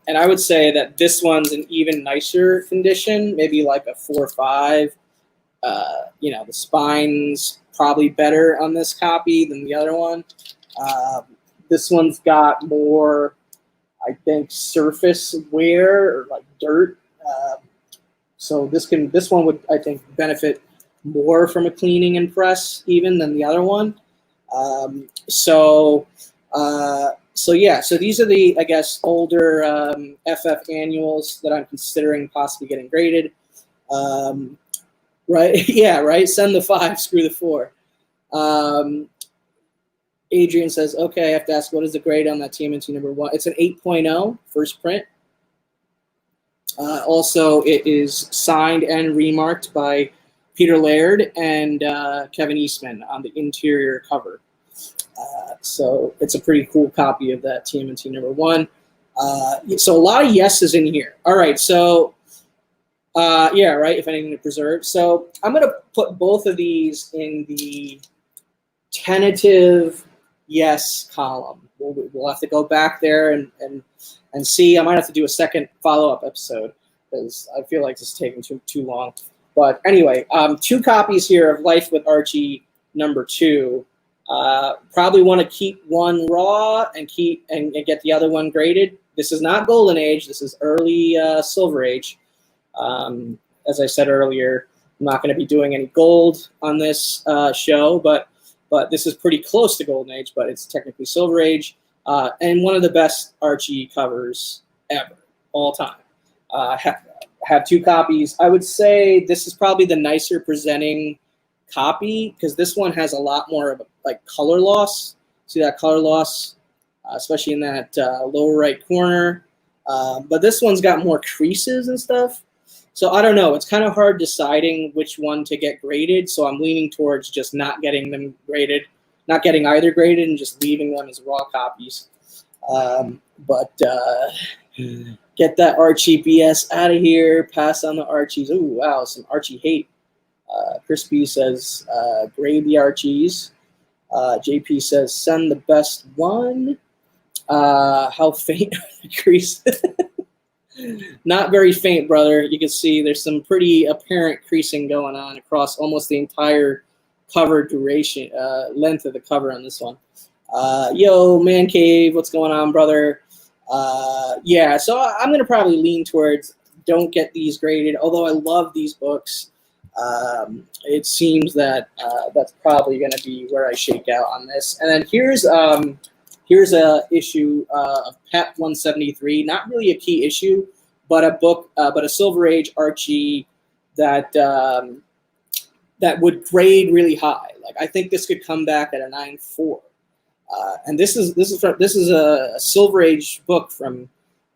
and I would say that this one's an even nicer condition, maybe like a 4 or 5. The spine's probably better on this copy than the other one. This one's got more, I think, surface wear or like dirt. So this one would, I think, benefit more from a cleaning and press even than the other one. So yeah, so these are the, I guess, older FF annuals that I'm considering possibly getting graded. Right? Yeah, right? Send the 5, screw the 4. Adrian says, okay, I have to ask, what is the grade on that TMNT number 1? It's an 8.0, first print. Also, it is signed and remarked by Peter Laird and Kevin Eastman on the interior cover. So it's a pretty cool copy of that TMNT number 1. So a lot of yeses in here. All right, so yeah, right, if anything to preserve. So I'm going to put both of these in the tentative yes column. We'll have to go back there and see. I might have to do a second follow-up episode because I feel like this is taking too long. But anyway, 2 copies here of Life with Archie number 2. Probably want to keep one raw and get the other one graded. This is not Golden Age. This is early Silver Age. As I said earlier, I'm not going to be doing any gold on this show, but this is pretty close to Golden Age, but it's technically Silver Age, and one of the best Archie covers ever, all time. Have 2 copies. I would say this is probably the nicer presenting copy because this one has a lot more of a, like, color loss. See that color loss, especially in that lower right corner. But this one's got more creases and stuff. So I don't know. It's kind of hard deciding which one to get graded. So I'm leaning towards just not getting them graded, not getting either graded, and just leaving them as raw copies. Get that Archie BS out of here. Pass on the Archies. Ooh, wow, some Archie hate. Crispy says, grade the Archies. JP says, send the best one. How faint are the creases? Not very faint, brother. You can see there's some pretty apparent creasing going on across almost the entire cover duration, length of the cover on this one. Yo, Man Cave, what's going on, brother? Yeah, so I'm going to probably lean towards don't get these graded, although I love these books. It seems that that's probably going to be where I shake out on this. And then here's a issue of PEP 173, not really a key issue, but a book, but a Silver Age Archie that that would grade really high. Like, I think this could come back at a 9.4. And this is a Silver Age book from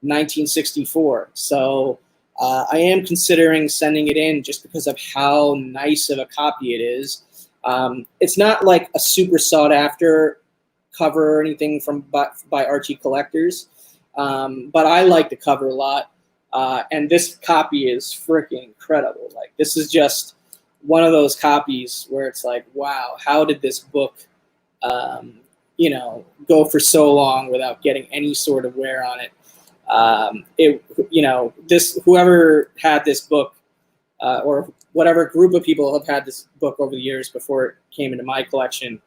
1964. So I am considering sending it in just because of how nice of a copy it is. It's not like a super sought after cover or anything from by Archie collectors, but I like the cover a lot. And this copy is freaking incredible. Like, this is just one of those copies where it's like, wow, how did this book, go for so long without getting any sort of wear on it? Whoever had this book, or whatever group of people have had this book over the years before it came into my collection,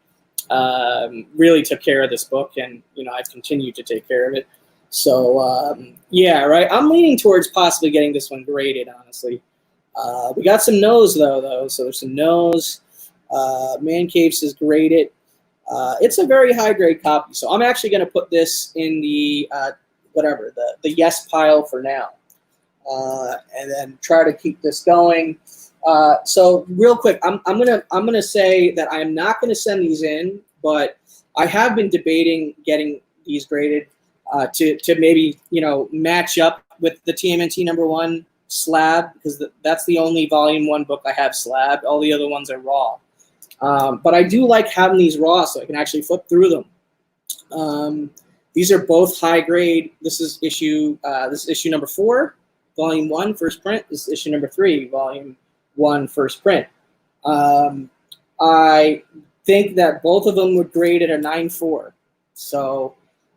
really took care of this book, and I've continued to take care of it. So yeah, right. I'm leaning towards possibly getting this one graded, honestly. We got some no's though. So there's some no's. Man Cave says grade it. It's a very high grade copy, so I'm actually going to put this in the the yes pile for now, and then try to keep this going. So real quick, I'm gonna say that I'm not gonna send these in, but I have been debating getting these graded to maybe match up with the TMNT #1 slab, because that's the only volume 1 book I have slabbed. All the other ones are raw. But I do like having these raw so I can actually flip through them. These are both high grade. This is issue #4, volume 1, first print. This is issue #3, volume 1, first print. I think that both of them would grade at a 9.4. So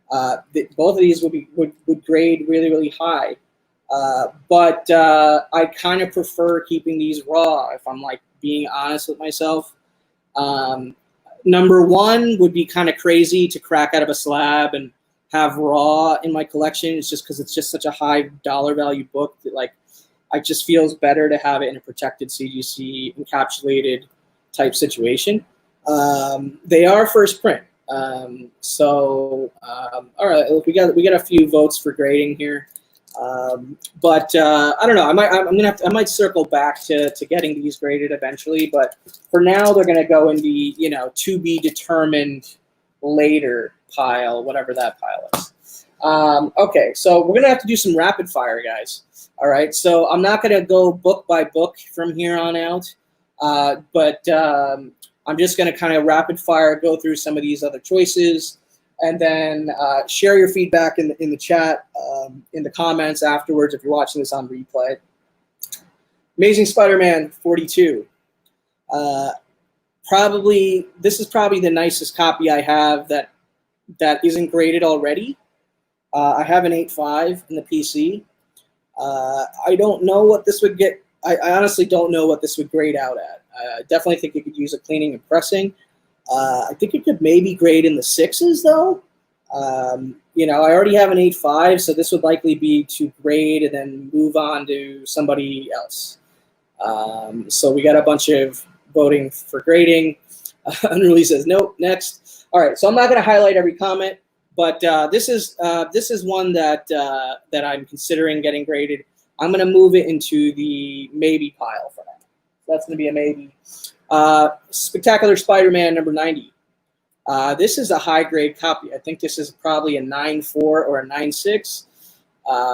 both of these would grade really, really high. But I kind of prefer keeping these raw, if I'm being honest with myself. #1 would be kind of crazy to crack out of a slab and have raw in my collection. It's just because it's just such a high dollar value book that it just feels better to have it in a protected CGC encapsulated type situation. They are first print. All right, we got a few votes for grading here. But I don't know. I might circle back to getting these graded eventually. But for now, they're gonna go in the to be determined later pile, whatever that pile is. Okay, so we're gonna have to do some rapid fire, guys. All right. So I'm not gonna go book by book from here on out, but I'm just gonna kind of rapid fire go through some of these other choices. And then share your feedback in the chat, in the comments afterwards if you're watching this on replay. Amazing Spider-Man 42. This is probably the nicest copy I have that isn't graded already. I have an 8.5 in the PC. I don't know what this would get. I honestly don't know what this would grade out at. I definitely think it could use a cleaning and pressing. I think it could maybe grade in the 6s though. You know, I already have an 8.5, so this would likely be to grade and then move on to somebody else. So we got a bunch of voting for grading. Unruly says nope. Next. All right. So I'm not going to highlight every comment, but this is one that that I'm considering getting graded. I'm going to move it into the maybe pile for now. That's going to be a maybe. Spectacular Spider-Man number 90. This is a high grade copy. I think this is probably a 9.4 or a 9.6.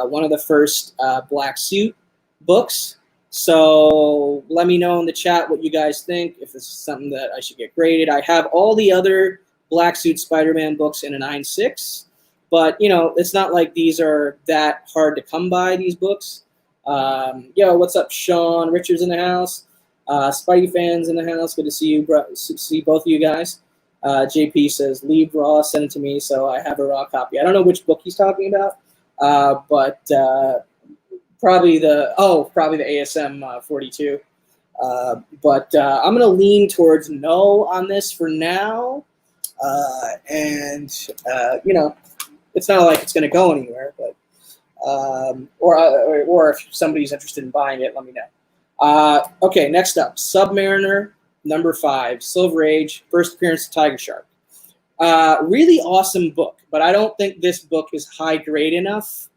One of the first Black Suit books. So let me know in the chat what you guys think, if this is something that I should get graded. I have all the other Black Suit Spider-Man books in a 9.6, but you know, it's not like these are that hard to come by, these books. Yo, what's up, Sean? Richard's in the house. Spidey fans in the house. Good to see you, bro. See both of you guys. JP says, leave raw, send it to me, so I have a raw copy. I don't know which book he's talking about, but probably the ASM 42. But I'm going to lean towards no on this for now. You know, it's not like it's going to go anywhere, but or if somebody's interested in buying it, let me know. Okay, next up, Submariner number 5, Silver Age, first appearance of Tiger Shark. Really awesome book, but I don't think this book is high grade enough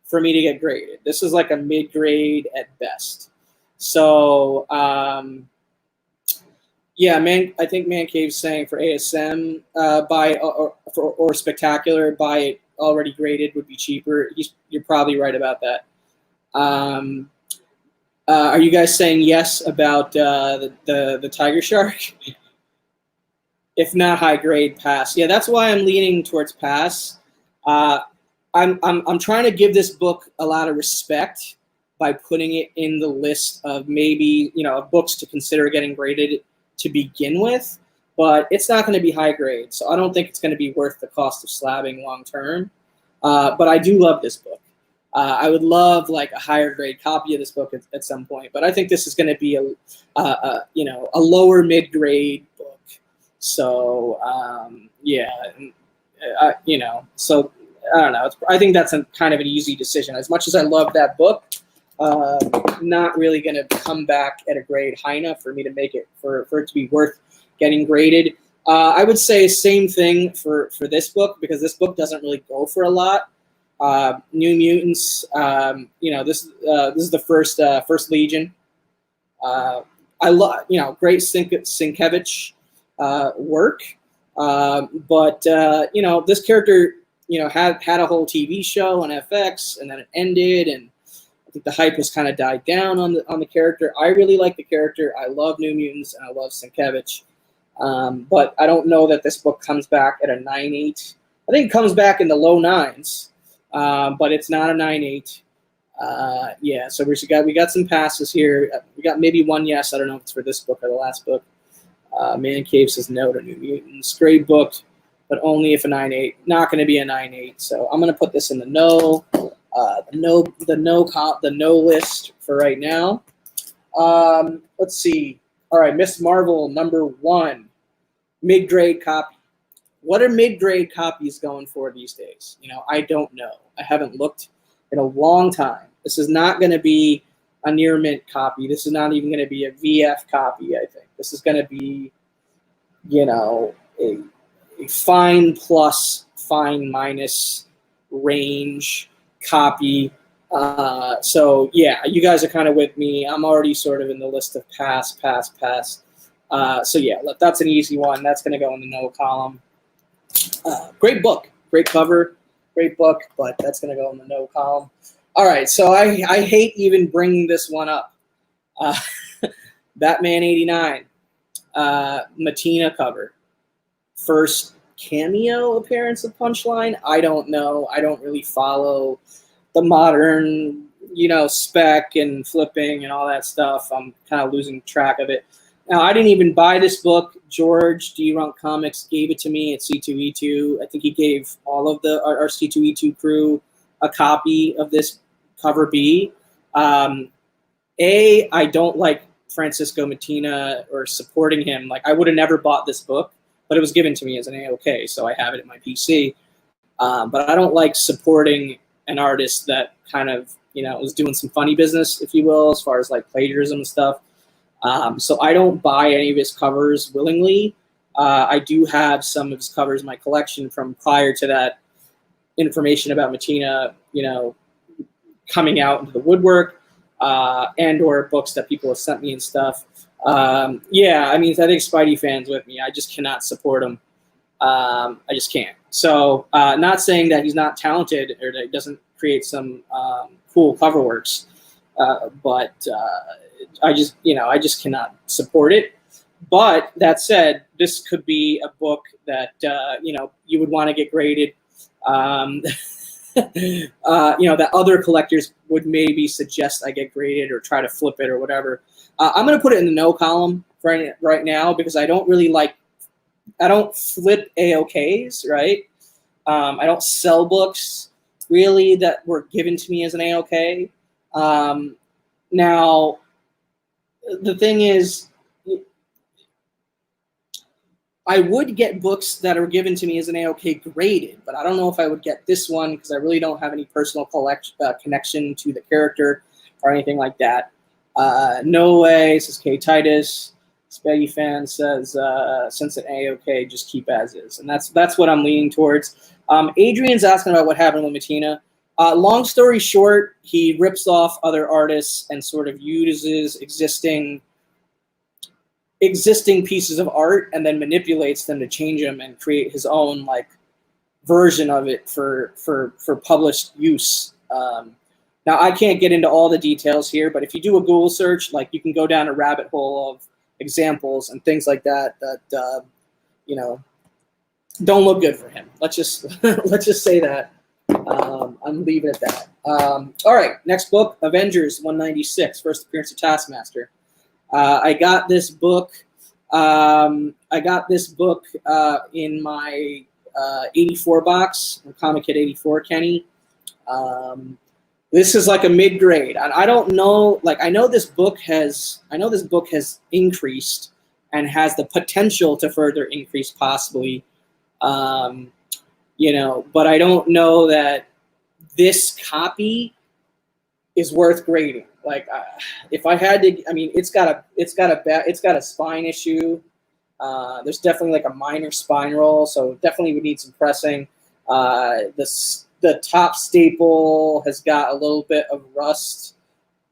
for me to get graded. This is like a mid grade at best. So yeah, I think Man Cave's saying for ASM buy it, or Spectacular, buy it already graded would be cheaper. You're probably right about that. Are you guys saying yes about the Tiger Shark? If not high grade, pass. Yeah, that's why I'm leaning towards pass. I'm trying to give this book a lot of respect by putting it in the list of maybe, you know, books to consider getting graded to begin with, but it's not going to be high grade, so I don't think it's going to be worth the cost of slabbing long term. But I do love this book. I would love like a higher grade copy of this book at some point, but I think this is going to be a lower mid grade book. So yeah, you know, so I don't know. I think that's kind of an easy decision. As much as I love that book, not really going to come back at a grade high enough for me to make it for it to be worth getting graded. I would say same thing for this book, because this book doesn't really go for a lot. New Mutants, you know, this is the first Legion. I love, you know, great Sienkiewicz work, but you know, this character, you know, had a whole TV show on FX, and then it ended, and I think the hype was kind of died down on the character. I really like the character. I love New Mutants, and I love Sienkiewicz. But I don't know that this book comes back at a 9.8. I think it comes back in the low 9s, but it's not a 9.8. Yeah, so we got some passes here. We got maybe one yes. I don't know if it's for this book or the last book. Man Cave says no to New Mutants. Great book, but only if a 9.8. Not going to be a 9.8. So I'm going to put this in the no. The no list for right now. Let's see. All right, Miss Marvel number 1, mid-grade copy. What are mid-grade copies going for these days? You know, I don't know. I haven't looked in a long time. This is not going to be a near mint copy. This is not even going to be a VF copy, I think. This is going to be, you know, a fine plus, fine minus range copy. So yeah, you guys are kind of with me. I'm already sort of in the list of pass. So yeah, that's an easy one. That's going to go in the no column. Great book, great cover, great book, but that's going to go in the no column. All right, so I hate even bringing this one up. Batman 89, Matina cover. First cameo appearance of Punchline? I don't know. I don't really follow the modern, you know, spec and flipping and all that stuff. I'm kind of losing track of it. Now, I didn't even buy this book. George D-Runk Comics gave it to me at C2E2. I think he gave all of our C2E2 crew a copy of this cover B. I don't like Francisco Matina or supporting him. Like, I would have never bought this book, but it was given to me as an AOK, so I have it in my PC. But I don't like supporting an artist that kind of, is doing some funny business, if you will, as far as like plagiarism and stuff. So I don't buy any of his covers willingly. I do have some of his covers in my collection from prior to that information about Matina, coming out into the woodwork, and or books that people have sent me and stuff. Yeah, I mean, I think Spidey fans with me. I just cannot support him. I just can't. So, not saying that he's not talented or that he doesn't create some cool cover works, but I just cannot support it. But that said, this could be a book that you would want to get graded. That other collectors would maybe suggest I get graded or try to flip it or whatever. I'm going to put it in the no column right now because I don't flip AOKs, right? I don't sell books really that were given to me as an AOK. Now, the thing is, I would get books that are given to me as an AOK graded, but I don't know if I would get this one because I really don't have any personal connection to the character or anything like that. No way, says K. Titus. Spaggy fan says, since an AOK, just keep as is. And that's what I'm leaning towards. Adrian's asking about what happened with Matina. Long story short, he rips off other artists and sort of uses existing pieces of art and then manipulates them to change them and create his own like version of it for published use. Now I can't get into all the details here, but if you do a Google search, like you can go down a rabbit hole of examples and things like that don't look good for him. Let's just say that. I'm leaving it at that. All right, next book, Avengers 196, first appearance of Taskmaster. I got this book. In my 84 box, Comic Kit 84, Kenny. This is like a mid-grade. I don't know. Like I know this book has increased and has the potential to further increase, possibly. But I don't know that this copy is worth grading. Like, if I had to, I mean, it's got a spine issue. There's definitely like a minor spine roll, so definitely would need some pressing. The top staple has got a little bit of rust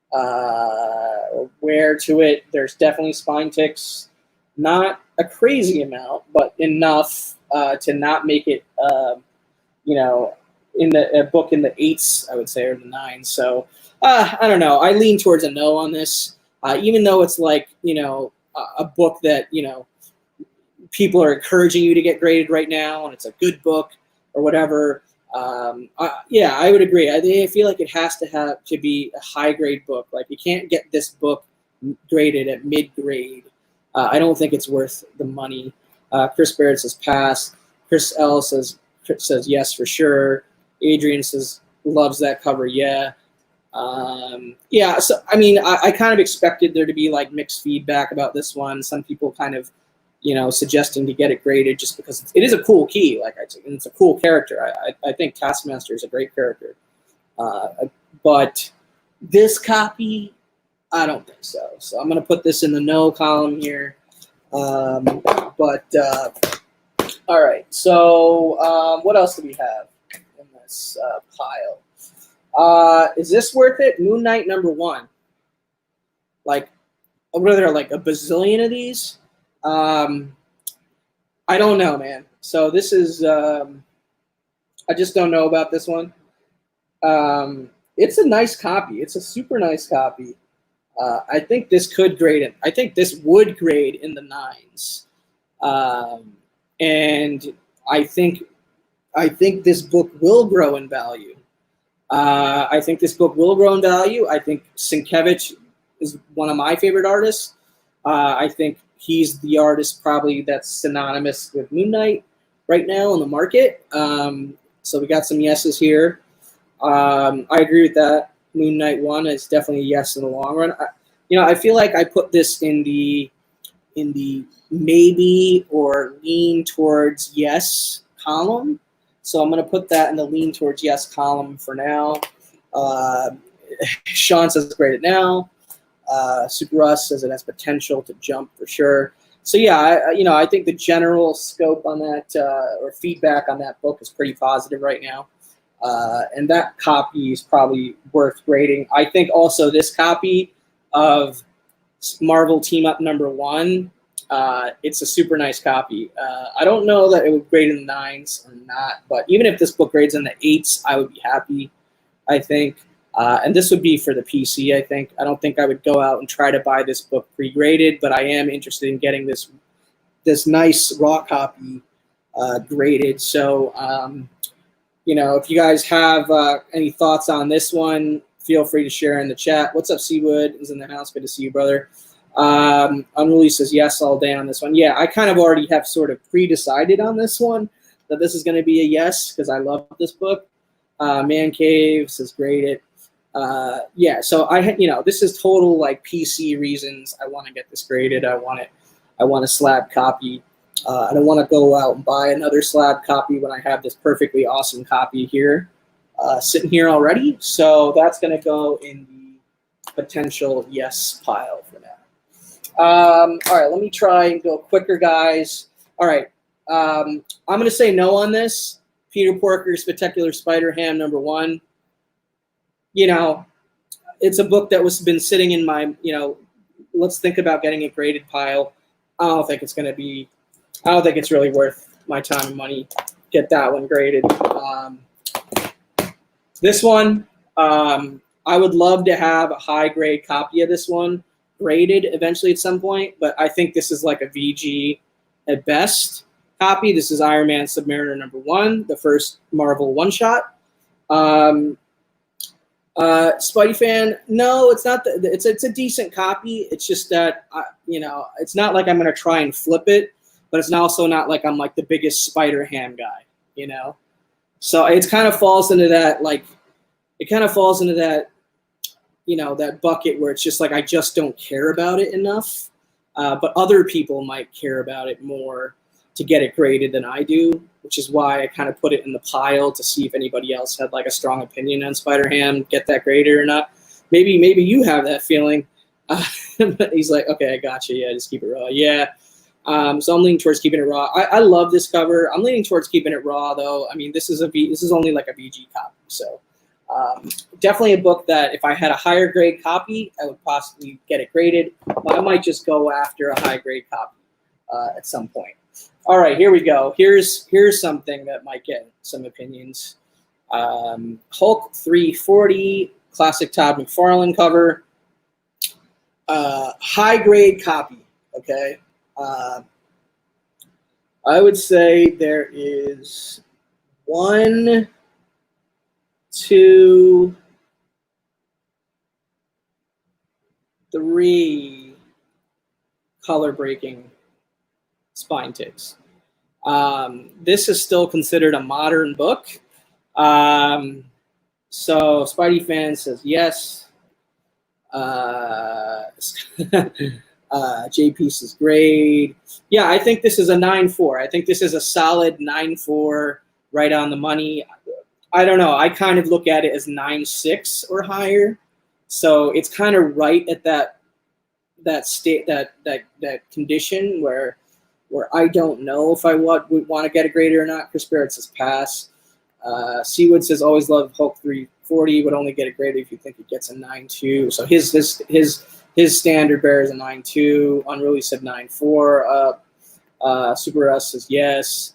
or wear to it. There's definitely spine ticks, not a crazy amount, but enough to not make it, in the book in the 8s, I would say, or the 9s. So. I don't know. I lean towards a no on this, even though it's like, a book that, people are encouraging you to get graded right now, and it's a good book or whatever. Yeah, I would agree. I feel like it has to be a high grade book. Like you can't get this book graded at mid grade. I don't think it's worth the money. Chris Barrett says pass. Chris L says yes for sure. Adrian says loves that cover. Yeah. Yeah, so I mean, I kind of expected there to be like mixed feedback about this one. Some people kind of, suggesting to get it graded just because it is a cool key. Like it's a cool character. I think Taskmaster is a great character. But this copy, I don't think so. So I'm gonna put this in the no column here. All right. So what else do we have in this pile? Is this worth it? Moon Knight #1. Like, what are there, like a bazillion of these? I don't know, man. So this is, I just don't know about this one. It's a nice copy. It's a super nice copy. I think this could grade it. I think this would grade in the 9s. And I think this book will grow in value. I think this book will grow in value. I think Sienkiewicz is one of my favorite artists. I think he's the artist probably that's synonymous with Moon Knight right now in the market. So we got some yeses here. I agree with that. Moon Knight 1 is definitely a yes in the long run. I feel like I put this in the maybe or lean towards yes column. So I'm going to put that in the lean towards yes column for now. Sean says it's graded now. Super Russ says it has potential to jump for sure. So yeah, I think the general scope on that or feedback on that book is pretty positive right now. And that copy is probably worth grading. I think also this copy of Marvel Team Up #1, it's a super nice copy. I don't know that it would grade in the 9s or not, but even if this book grades in the 8s, I would be happy, I think. And this would be for the PC, I think. I don't think I would go out and try to buy this book pre-graded, but I am interested in getting this nice raw copy graded. So, if you guys have any thoughts on this one, feel free to share in the chat. What's up, Seawood? Is in the house. Good to see you, brother. Unruly says yes all day on this one. Yeah, I kind of already have sort of pre-decided on this one that this is going to be a yes because I love this book. Man Cave says graded. Yeah, so this is total like PC reasons. I want to get this graded. I want a slab copy. I don't want to go out and buy another slab copy when I have this perfectly awesome copy here, sitting here already. So that's going to go in the potential yes pile for now. All right, let me try and go quicker, guys. All right, I'm going to say no on this. Peter Porker's Spectacular Spider-Ham #1. It's a book that was been sitting in my, let's think about getting a graded pile. I don't think it's really worth my time and money. Get that one graded. This one, I would love to have a high grade copy of this one graded eventually at some point, but I think this is like a VG at best copy. This is Iron Man Submariner #1, the first Marvel one-shot. Spidey fan, no, it's not. It's a decent copy. It's just that it's not like I'm gonna try and flip it, but it's also not like I'm like the biggest Spider-Ham guy, So it kind of falls into that that bucket where it's just like I just don't care about it enough, but other people might care about it more to get it graded than I do, which is why I kind of put it in the pile to see if anybody else had like a strong opinion on Spider-Ham, get that graded or not. Maybe you have that feeling. He's like, okay, I got you. Yeah, just keep it raw. Yeah. So I'm leaning towards keeping it raw. I love this cover. I'm leaning towards keeping it raw though. I mean, this is only like a VG copy. So definitely a book that if I had a higher grade copy, I would possibly get it graded. But I might just go after a high grade copy at some point. All right, here we go. Here's something that might get some opinions. Hulk 340, classic Todd McFarlane cover. High grade copy, okay? I would say there is 1, 2, 3 color breaking spine ticks. This is still considered a modern book. So Spidey fan says yes. JP says grade. Yeah, I think this is a 9.4. I think this is a solid 9.4, right on the money. I don't know. I kind of look at it as 9.6 or higher. So it's kind of right at that state, that condition where I don't know if I would want to get a grade or not. Chris Barrett says pass. Seawood says always love Hulk 340. Would only get a grade if you think it gets a 9.2. So his standard bearer is a 9.2. Unruly said 9.4. Super Russ says yes.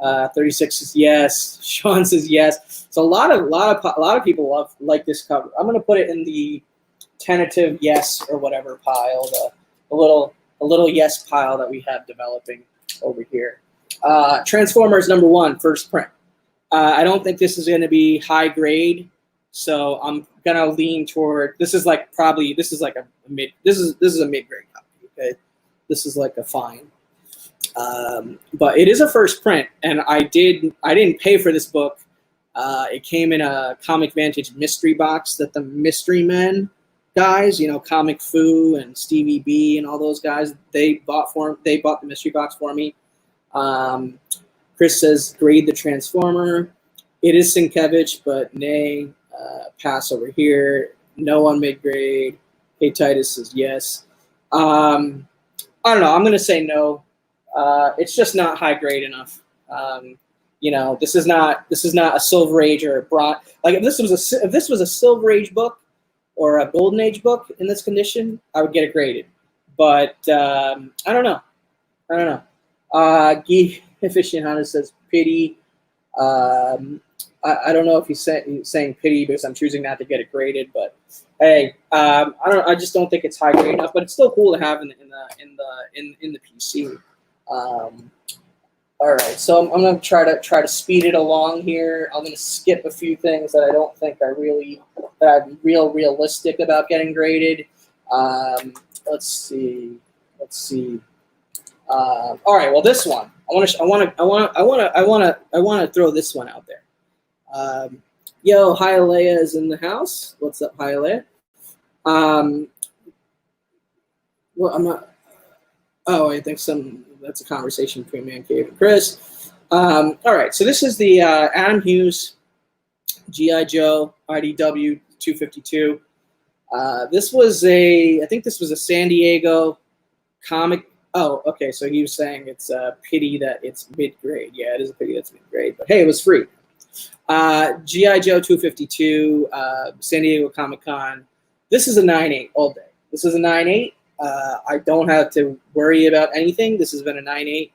36 says yes. Sean says yes. So a lot of people like this cover. I'm gonna put it in the tentative yes or whatever pile. The little yes pile that we have developing over here. Transformers #1, first print. I don't think this is going to be high grade, so I'm gonna lean toward this is like a mid grade copy. Okay, this is like a fine, but it is a first print, and I didn't pay for this book. It came in a Comic Vantage mystery box that the Mystery Men guys, Comic Fu and Stevie B and all those guys, they bought the mystery box for me. Chris says, grade the Transformer. It is Sienkiewicz, but nay, pass over here. No on mid-grade. Hey, Titus says yes. I don't know. I'm going to say no. It's just not high grade enough. This is not a Silver Age or a Bronze. Like if this was a Silver Age book or a Golden Age book in this condition, I would get it graded. But I don't know. Guy Aficionado says pity. I don't know if he's saying pity because I'm choosing not to get it graded, but hey, I just don't think it's high grade enough. But it's still cool to have in the PC. All right, so I'm going to try to speed it along here. I'm going to skip a few things that I don't think are realistic about getting graded. Let's see. All right, well, this one I want to throw this one out there. Yo, Hialeah is in the house. What's up, Hialeah? Well, I'm not. Oh, I think that's a conversation between Man Cave and Chris. All right, so this is the Adam Hughes G.I. Joe IDW 252. This was I think this was a San Diego comic. Oh, okay, so he was saying it's a pity that it's mid-grade. Yeah, it is a pity that's mid-grade, but hey, it was free. G.I. Joe 252, San Diego Comic-Con. This is a 9.8 all day. This is a 9.8. I don't have to worry about anything. This has been a 9.8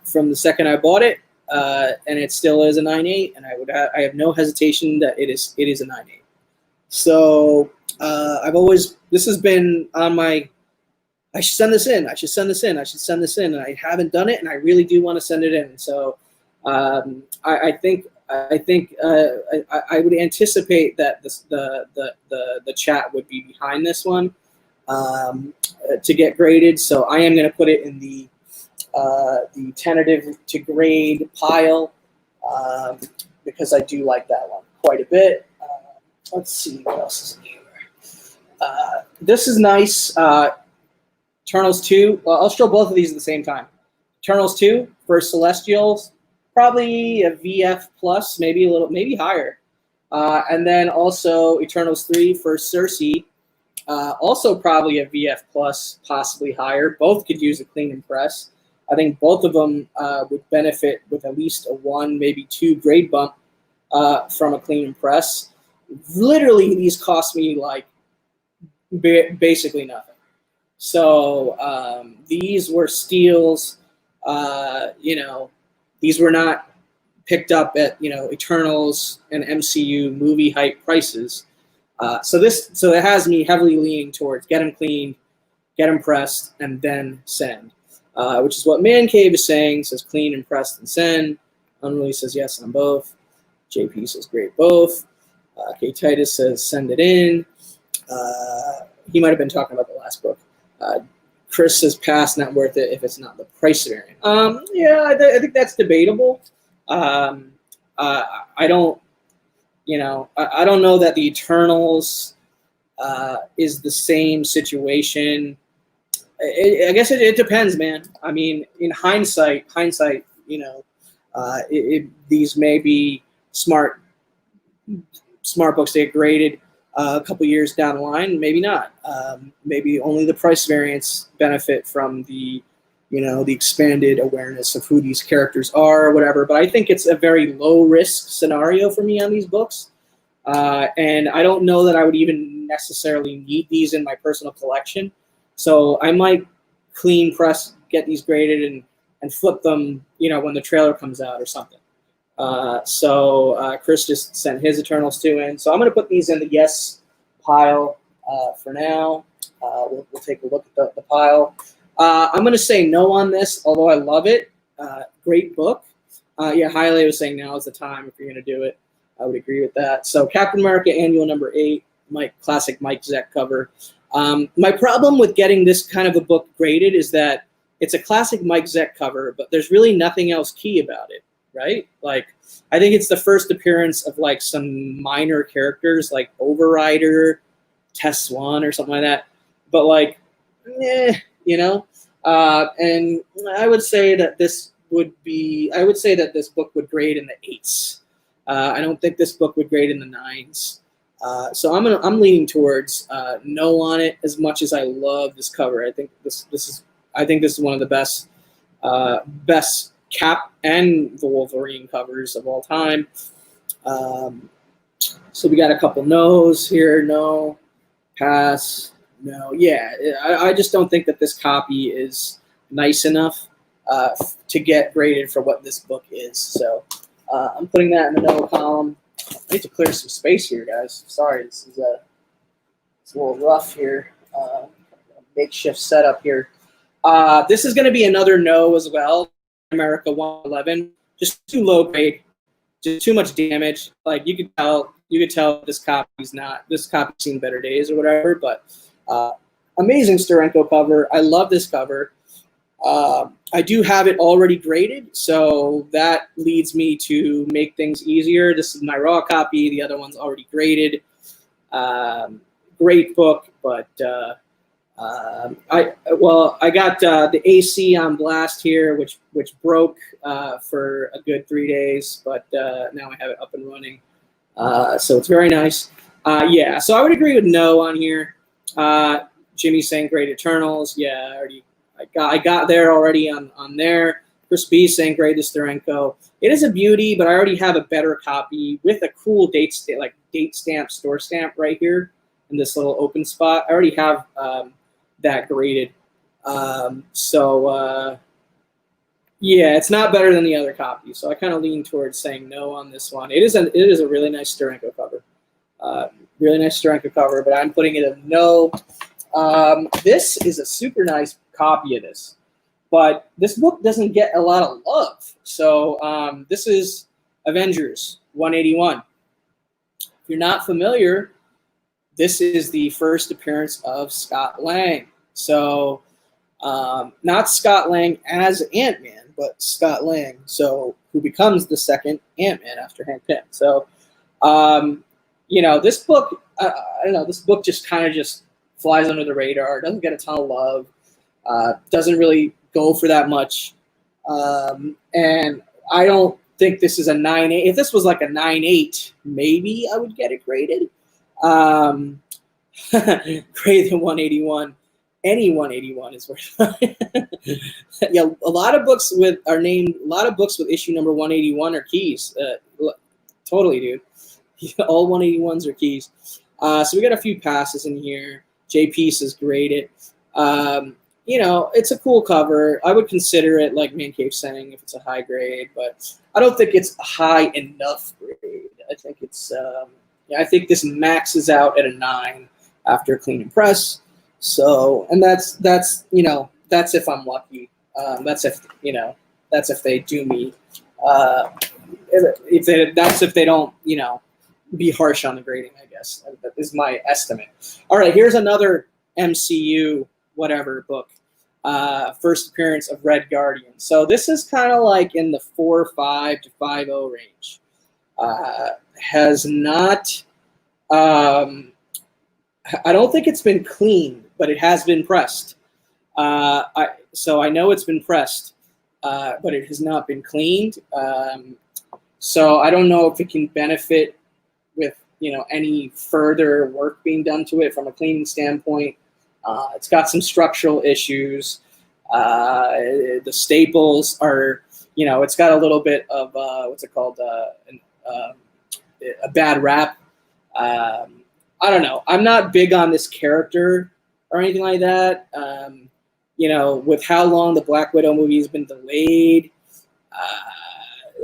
from the second I bought it, and it still is a 9.8. And I have no hesitation that it is a 9.8. So this has been on my. I should send this in. And I haven't done it, and I really do want to send it in. So I think I would anticipate that the chat would be behind this one. To get graded, so I am going to put it in the tentative to grade pile because I do like that one quite a bit. Let's see what else is in here. This is nice. Eternals 2. Well, I'll show both of these at the same time. Eternals 2 for Celestials, probably a VF plus, maybe higher. And then also Eternals 3 for Cersei. Also probably a VF plus, possibly higher. Both could use a clean and press. I think both of them would benefit with at least a 1, maybe 2 grade bump from a clean and press. Literally, these cost me like basically nothing. So these were steals. These were not picked up at Eternals and MCU movie hype prices. So it has me heavily leaning towards get them cleaned, get them pressed, and then send, which is what Man Cave is saying. Says clean and pressed and send. Unruly says yes on both. JP says great both. K Titus says send it in. He might have been talking about the last book. Chris says pass, not worth it if it's not the price variant. Yeah, I think that's debatable. I don't know that the Eternals is the same situation. I guess it depends, man. I mean, in hindsight, these may be smart books to get graded a couple years down the line. Maybe not. Maybe only the price variants benefit from the expanded awareness of who these characters are or whatever. But I think it's a very low risk scenario for me on these books. And I don't know that I would even necessarily need these in my personal collection. So I might clean press, get these graded and flip them, when the trailer comes out or something. So Chris just sent his Eternals 2 in. So I'm going to put these in the yes pile for now. We'll take a look at the pile. I'm going to say no on this, although I love it. Great book. Hialeah was saying now is the time if you're going to do it. I would agree with that. So Captain America Annual number 8, classic Mike Zeck cover. My problem with getting this kind of a book graded is that it's a classic Mike Zeck cover, but there's really nothing else key about it, right? Like, I think it's the first appearance of like some minor characters like Overrider, Tess Swan or something like that. But like, and I would say that this would be, I would say that this book would grade in the 8s. I don't think this book would grade in the 9s. So I'm leaning towards no on it, as much as I love this cover. I think this is one of the best Cap and the Wolverine covers of all time. So we got a couple no's here. No, pass, no. Yeah, I just don't think that this copy is nice enough to get graded for what this book is. So I'm putting that in the no column. I need to clear some space here, guys. Sorry, it's a little rough here. Makeshift setup here. This is going to be another no as well. America 111, just too low grade, just too much damage. Like you could tell this copy's seen better days or whatever. But amazing Steranko cover. I love this cover. I do have it already graded, so that leads me to make things easier. This is my raw copy. The other one's already graded. Great book, but I got the AC on blast here, which broke for a good 3 days, but now I have it up and running. So it's very nice. Yeah, so I would agree with no on here. Jimmy saying Great Eternals. Yeah, I got there already on there. Chris B saying Great Steranko. It is a beauty, but I already have a better copy with a cool date stamp, store stamp right here in this little open spot. I already have that graded. Yeah, it's not better than the other copy. So I kind of lean towards saying no on this one. It is a really nice Steranko cover. Really nice Steranko cover, but I'm putting it a no. This is a super nice copy of this, but this book doesn't get a lot of love. So this is Avengers 181. If you're not familiar, this is the first appearance of Scott Lang. So not Scott Lang as Ant-Man, but Scott Lang, so who becomes the second Ant-Man after Hank Pym. So this book, I don't know, this book just kind of just flies under the radar, doesn't get a ton of love, doesn't really go for that much. And I don't think this is a 9.8. If this was like a 9.8, maybe I would get it graded. Greater than 181. Any 181 is worth it. Yeah, a lot of books with issue number 181 are keys. Totally, dude. All 181s are keys. So we got a few passes in here. JP says graded. It's a cool cover. I would consider it, like Man Cave saying, if it's a high grade, but I don't think it's a high enough grade. I think it's I think this maxes out at a 9 after clean and press. So, and that's if I'm lucky. That's if they do me. If they don't, be harsh on the grading, I guess. That is my estimate. All right, here's another MCU whatever book. First appearance of Red Guardian. So this is kind of like in the 4.5 to 5.0 range. Has not. I don't think it's been cleaned, but it has been pressed. So I know it's been pressed, but it has not been cleaned. So I don't know if it can benefit with any further work being done to it from a cleaning standpoint. It's got some structural issues. The staples are, it's got a little bit of what's it called, a bad rap. I don't know. I'm not big on this character or anything like that. With how long the Black Widow movie has been delayed,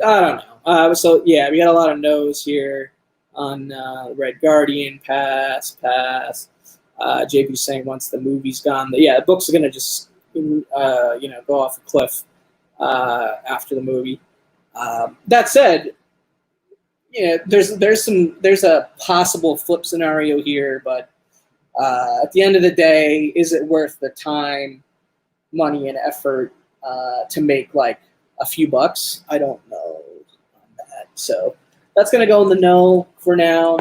I don't know. So yeah, we got a lot of no's here on Red Guardian. Pass. JP saying once the movie's gone, the books are gonna just go off a cliff after the movie. That said, there's a possible flip scenario here, but at the end of the day, is it worth the time, money, and effort to make like a few bucks? I don't know on that. So that's gonna go in the no for now.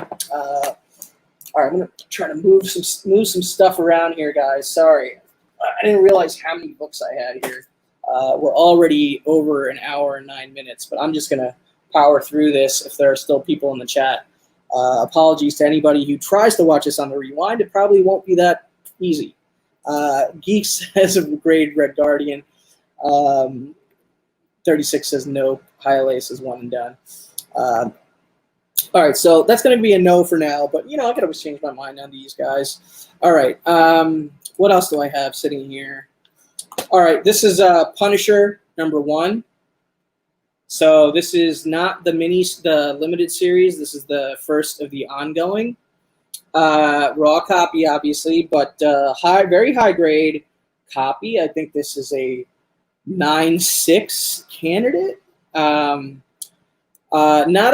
All right, I'm gonna try to move some stuff around here, guys. Sorry, I didn't realize how many books I had here. We're already over an hour and 9 minutes, but I'm just going to power through this if there are still people in the chat. Apologies to anybody who tries to watch this on the rewind. It probably won't be that easy. Geek says grade Red Guardian. 36 says no. Hyalase says one and done. All right, so that's going to be a no for now, but, you know, I could always change my mind on these guys. All right, what else do I have sitting here? All right, this is Punisher #1. So this is not the limited series. This is the first of the ongoing. Raw copy, obviously, but very high grade copy. I think this is a 9.6 candidate. Not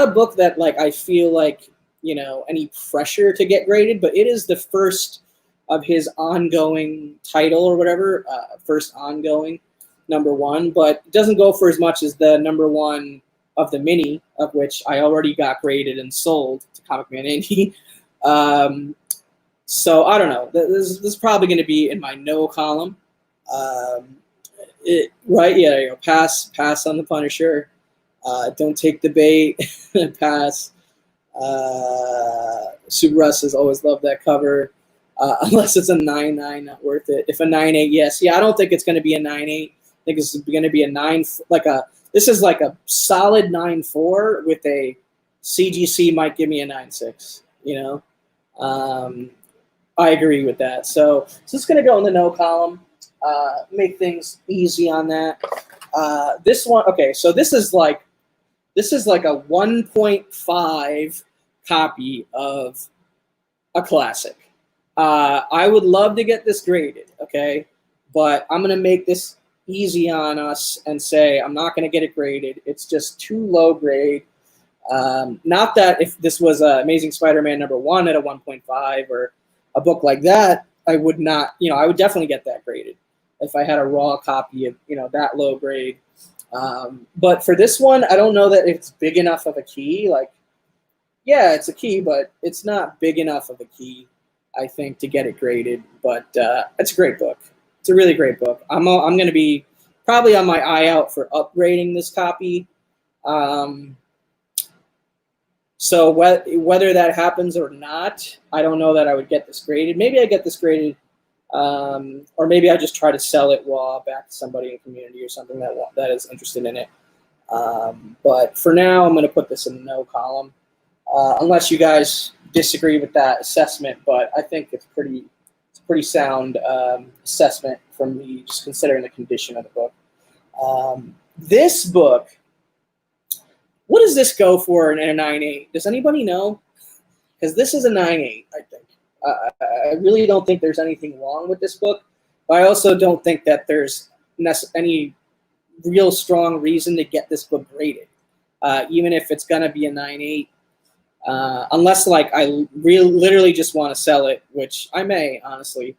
a book that like I feel like, you know, any pressure to get graded, but it is the first of his ongoing title or whatever, first ongoing #1, but it doesn't go for as much as the #1 of the mini, of which I already got graded and sold to Comic Man Indie. So I don't know. This is probably going to be in my no column. Right? Yeah, you know, pass on the Punisher. Don't take the bait. Pass. Super Russ has always loved that cover. Unless it's a 9.9, not worth it. If a 9.8, yes. Yeah, I don't think it's going to be a 9.8. I think it's going to be a 9. This is like a solid 9.4 with a CGC might give me a 9.6. You know, I agree with that. So it's going to go in the no column. Make things easy on that. This one, okay. So this is like a 1.5 copy of a classic. I would love to get this graded, okay? But I'm going to make this easy on us and say I'm not going to get it graded. It's just too low grade. Not that if this was Amazing Spider-Man #1 at a 1.5 or a book like that, I would not, you know, I would definitely get that graded if I had a raw copy of, you know, that low grade. But for this one, I don't know that it's big enough of a key. Like, yeah, it's a key, but it's not big enough of a key, I think, to get it graded. But it's a great book. It's a really great book. I'm going to be probably on my eye out for upgrading this copy. So whether that happens or not, I don't know that I would get this graded. Maybe I get this graded, or maybe I just try to sell it raw back to somebody in the community or something that is interested in it. But for now, I'm going to put this in the no column, unless you guys disagree with that assessment. But I think it's pretty sound assessment from me, just considering the condition of the book. This book. What does this go for in a 9.8? Does anybody know? Because this is a 9.8, I think. I really don't think there's anything wrong with this book. But I also don't think that there's any real strong reason to get this book graded, even if it's going to be a 9.8. Unless, like, I literally just want to sell it, which I may, honestly.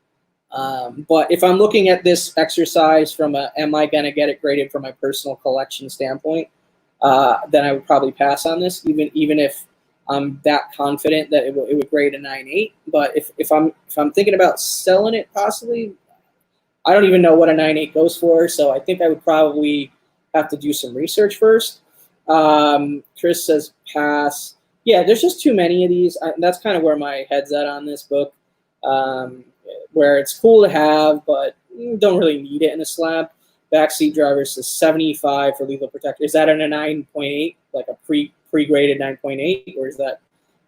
But if I'm looking at this exercise from a am I going to get it graded from my personal collection standpoint, then I would probably pass on this, even if I'm that confident that it would grade a 9.8. But if I'm thinking about selling it, possibly, I don't even know what a 9.8 goes for. So I think I would probably have to do some research first. Chris says pass. Yeah, there's just too many of these. That's kind of where my head's at on this book, where it's cool to have, but don't really need it in a slab. Backseat driver says 75 for lethal protector. Is that in a 9.8, like a pre-graded 9.8, or is that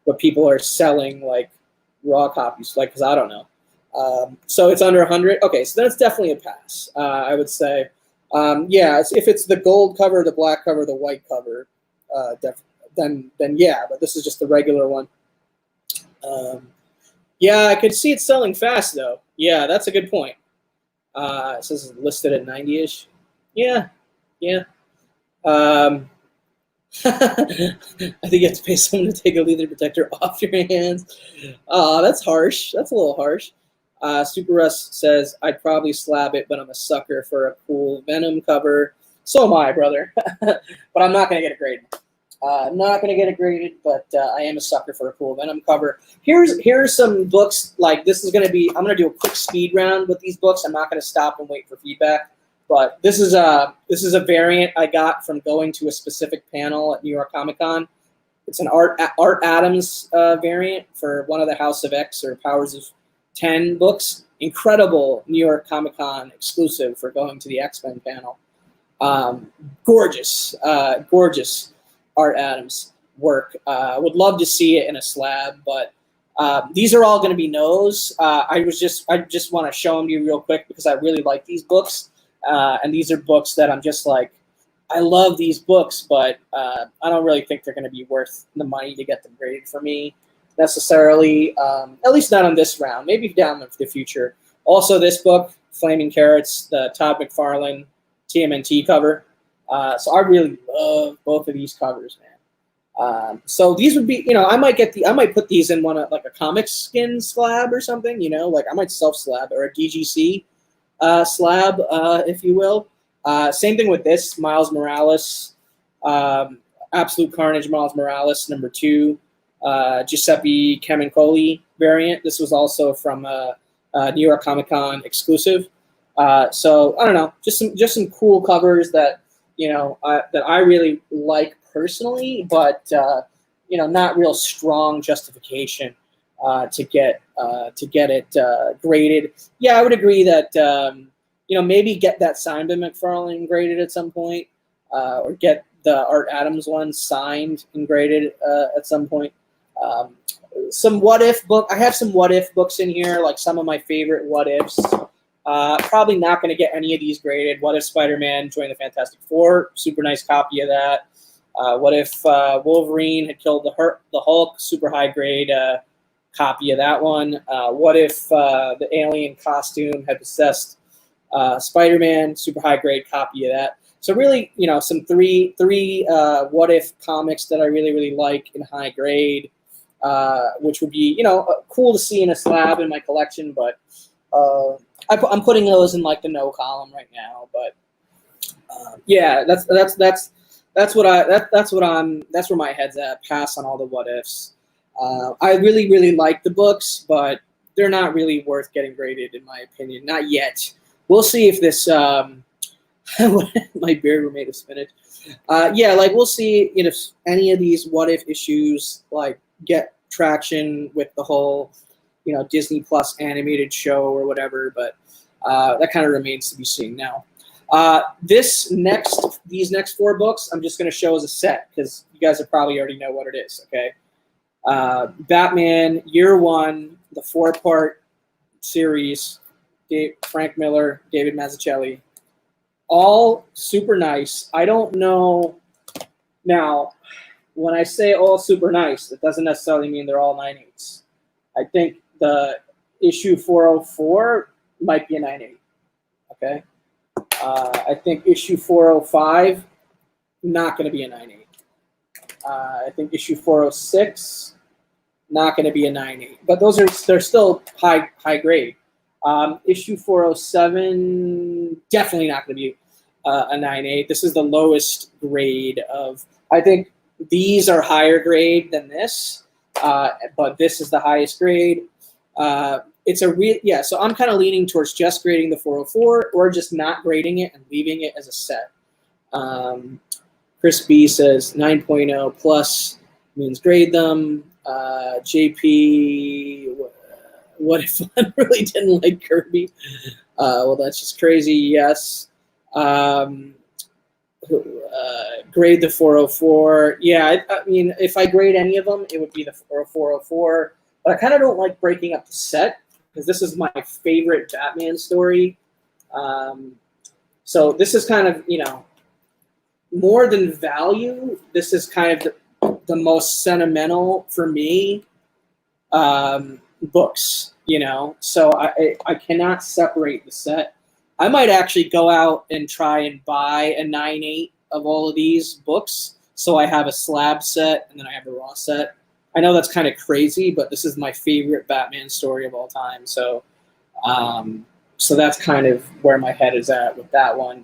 what people are selling like raw copies? Like, because I don't know. So it's under 100. Okay, so that's definitely a pass. I would say, yeah. If it's the gold cover, the black cover, the white cover, then yeah. But this is just the regular one. Yeah, I could see it selling fast though. Yeah, that's a good point. It says it's listed at 90-ish. Yeah. I think you have to pay someone to take a lethal protector off your hands. That's harsh. That's a little harsh. Super Russ says, I'd probably slab it, but I'm a sucker for a cool Venom cover. So am I, brother. But I'm not going to get it graded. I'm not going to get it graded, but I am a sucker for a cool Venom cover. Here's some books. Like, this is going to be, I'm going to do a quick speed round with these books. I'm not going to stop and wait for feedback. But this is a variant I got from going to a specific panel at New York Comic Con. It's an Art Adams variant for one of the House of X or Powers of 10 books. Incredible New York Comic Con exclusive for going to the X-Men panel. Gorgeous Art Adams work. Would love to see it in a slab, but these are all going to be no's. I just want to show them to you real quick because I really like these books, and these are books that I'm just like, I love these books, but I don't really think they're going to be worth the money to get them graded for me necessarily. At least not on this round. Maybe down in the future. Also, this book, Flaming Carrots, the Todd McFarlane TMNT cover. So I really love both of these covers, man. So these would be, I might put these in one of like a comic skin slab or something, like I might self slab or a DGC slab, if you will. Same thing with this Miles Morales, Absolute Carnage Miles Morales #2, Giuseppe Camuncoli variant. This was also from a New York Comic Con exclusive. So I don't know, just some cool covers that that I really like personally, but not real strong justification to get it graded. Yeah, I would agree that maybe get that signed by McFarlane graded at some point, or get the Art Adams one signed and graded at some point. Some what if book. I have some what if books in here, like some of my favorite what ifs. Probably not going to get any of these graded. What if Spider-Man joined the Fantastic Four? Super nice copy of that. What if Wolverine had killed the Hulk? Super high grade copy of that one. What if the alien costume had possessed Spider-Man? Super high grade copy of that. So really, some three what if comics that I really like in high grade, which would be cool to see in a slab in my collection, but. I'm putting those in like the no column right now, but yeah, that's where my head's at. Pass on all the what ifs. I really like the books, but they're not really worth getting graded in my opinion. Not yet. We'll see if this my beard were made of spinach. We'll see if any of these what if issues like get traction with the whole Disney Plus animated show or whatever, but that kind of remains to be seen now. These next 4 books, I'm just going to show as a set because you guys probably already know what it is, okay? Batman Year One, the 4-part series, Frank Miller, David Mazzucchelli, all super nice. I don't know. Now, when I say all super nice, it doesn't necessarily mean they're all 9/8. I think the issue 404 might be a 9/8. Okay. I think issue 405 not going to be a 9/8. I think issue 406 not going to be a 9/8. But they're still high grade. Issue 407 definitely not going to be a 9/8. This is the lowest grade of. I think these are higher grade than this, but this is the highest grade. It's a real so I'm kind of leaning towards just grading the 404 or just not grading it and leaving it as a set. Chris B says 9.0 plus means grade them. JP, what if I really didn't like Kirby? Well, that's just crazy. Yes. Grade the 404. Yeah, I mean, if I grade any of them, it would be the 404. But I kind of don't like breaking up the set because this is my favorite Batman story. So this is kind of, more than value, this is kind of the most sentimental for me books, So I cannot separate the set. I might actually go out and try and buy a 9/8 of all of these books. So I have a slab set and then I have a raw set. I know that's kind of crazy, but this is my favorite Batman story of all time. So, so that's kind of where my head is at with that one.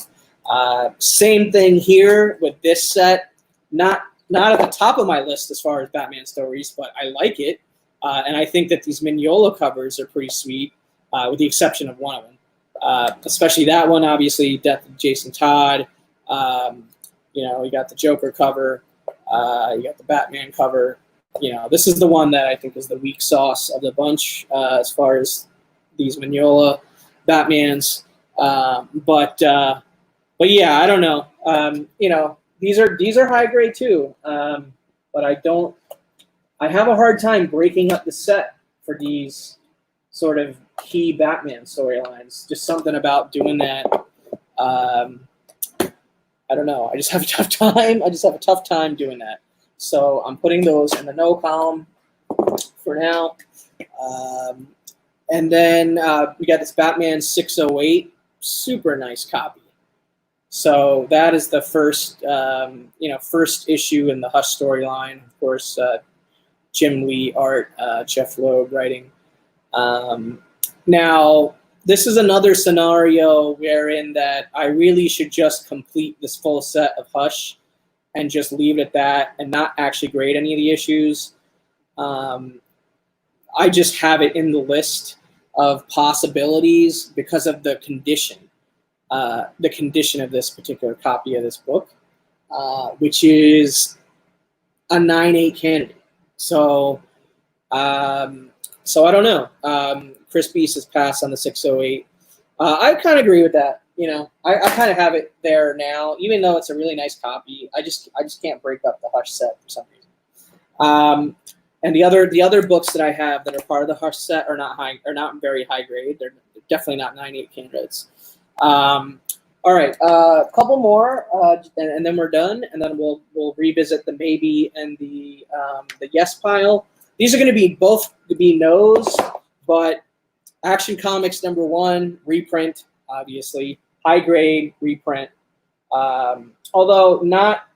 Same thing here with this set. Not at the top of my list as far as Batman stories, but I like it. And I think that these Mignola covers are pretty sweet, with the exception of one of them. especially that one. Obviously, Death of Jason Todd. You know, you got the Joker cover. You got the Batman cover. You know, this is the one that I think is the weak sauce of the bunch as far as these Mignola Batmans. But yeah, I don't know. You know, these are high grade too. But I have a hard time breaking up the set for these sort of key Batman storylines. Just something about doing that. I don't know. I just have a tough time. I just have a tough time doing that. So I'm putting those in the no column for now. And then we got this Batman 608, super nice copy. So that is the first, you know, first issue in the Hush storyline. Of course, Jim Lee art, Jeff Loeb writing. Now, this is another scenario wherein that I really should just complete this full set of Hush and just leave it at that and not actually grade any of the issues. I just have it in the list of possibilities because of the condition of this particular copy of this book, which is a 9/8 candidate. So I don't know. Chris Beast has passed on the 608. I kind of agree with that. You know, I kind of have it there now, even though it's a really nice copy. I just can't break up the Hush set for some reason. And the other books that I have that are part of the Hush set are not very high grade. They're definitely not 9/8 candidates. All right, a couple more, and then we're done, and then we'll revisit the maybe and the yes pile. These are going to be both no's, but Action Comics #1 reprint, obviously high grade reprint, although not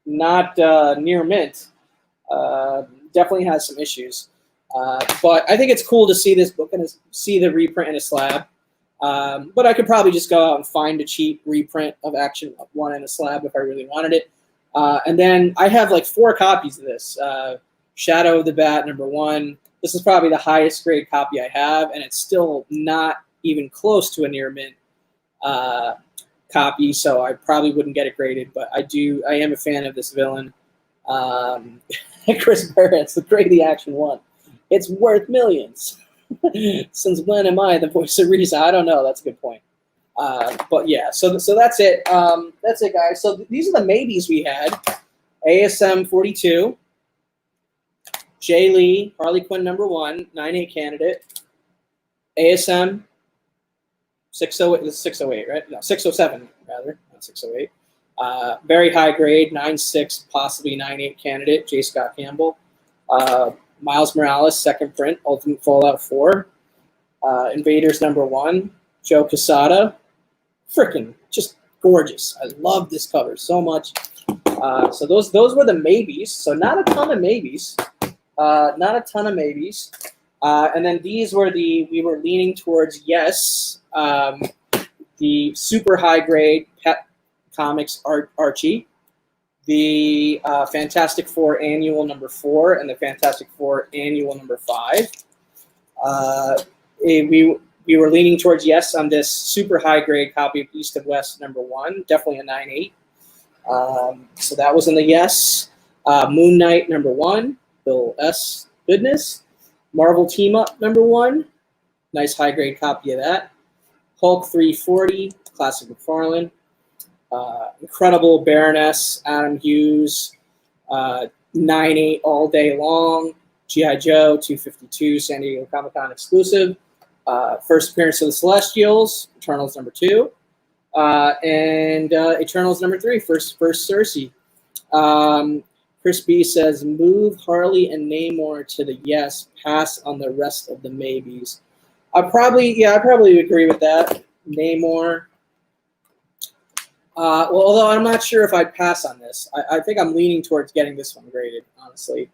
not near mint. Definitely has some issues, but I think it's cool to see this book and see the reprint in a slab. But I could probably just go out and find a cheap reprint of Action 1 in a slab if I really wanted it. And then I have like 4 copies of this. Shadow of the Bat #1. This is probably the highest grade copy I have, and it's still not even close to a near mint copy, so I probably wouldn't get it graded. But I am a fan of this villain. Chris Barrett's the Grady Action 1. It's worth millions. Since when am I the voice of reason? I don't know. That's a good point. But yeah, so that's it. That's it, guys. So these are the maybes we had. ASM 42. Jay Lee, Harley Quinn #1, 9/8 candidate. ASM 608. This is 608, right? No, 607 rather, not 608. Very high grade, 9/6, possibly 9/8 candidate. J. Scott Campbell. Miles Morales, second print, Ultimate Fallout 4. Invaders #1, Joe Quesada. Freaking just gorgeous. I love this cover so much. So those were the maybes. So not a ton of maybes. Not a ton of maybes. And then these were we were leaning towards yes. The super high grade Pep Comics Archie. The Fantastic Four Annual #4 and the Fantastic Four Annual #5. We were leaning towards yes on this super high grade copy of East of West #1, definitely a 9/8. So that was in the yes. Moon Knight #1, Bill S. Goodness. Marvel Team Up #1, nice high grade copy of that. Hulk 340, classic McFarlane. Incredible Baroness, Adam Hughes, 9/8 all day long. G.I. Joe 252, San Diego Comic-Con exclusive. First appearance of the Celestials, Eternals #2. And Eternals #3, first Cersei. Chris B says, move Harley and Namor to the yes, pass on the rest of the maybes. I probably agree with that. Namor. Well, although I'm not sure if I'd pass on this. I think I'm leaning towards getting this one graded, honestly.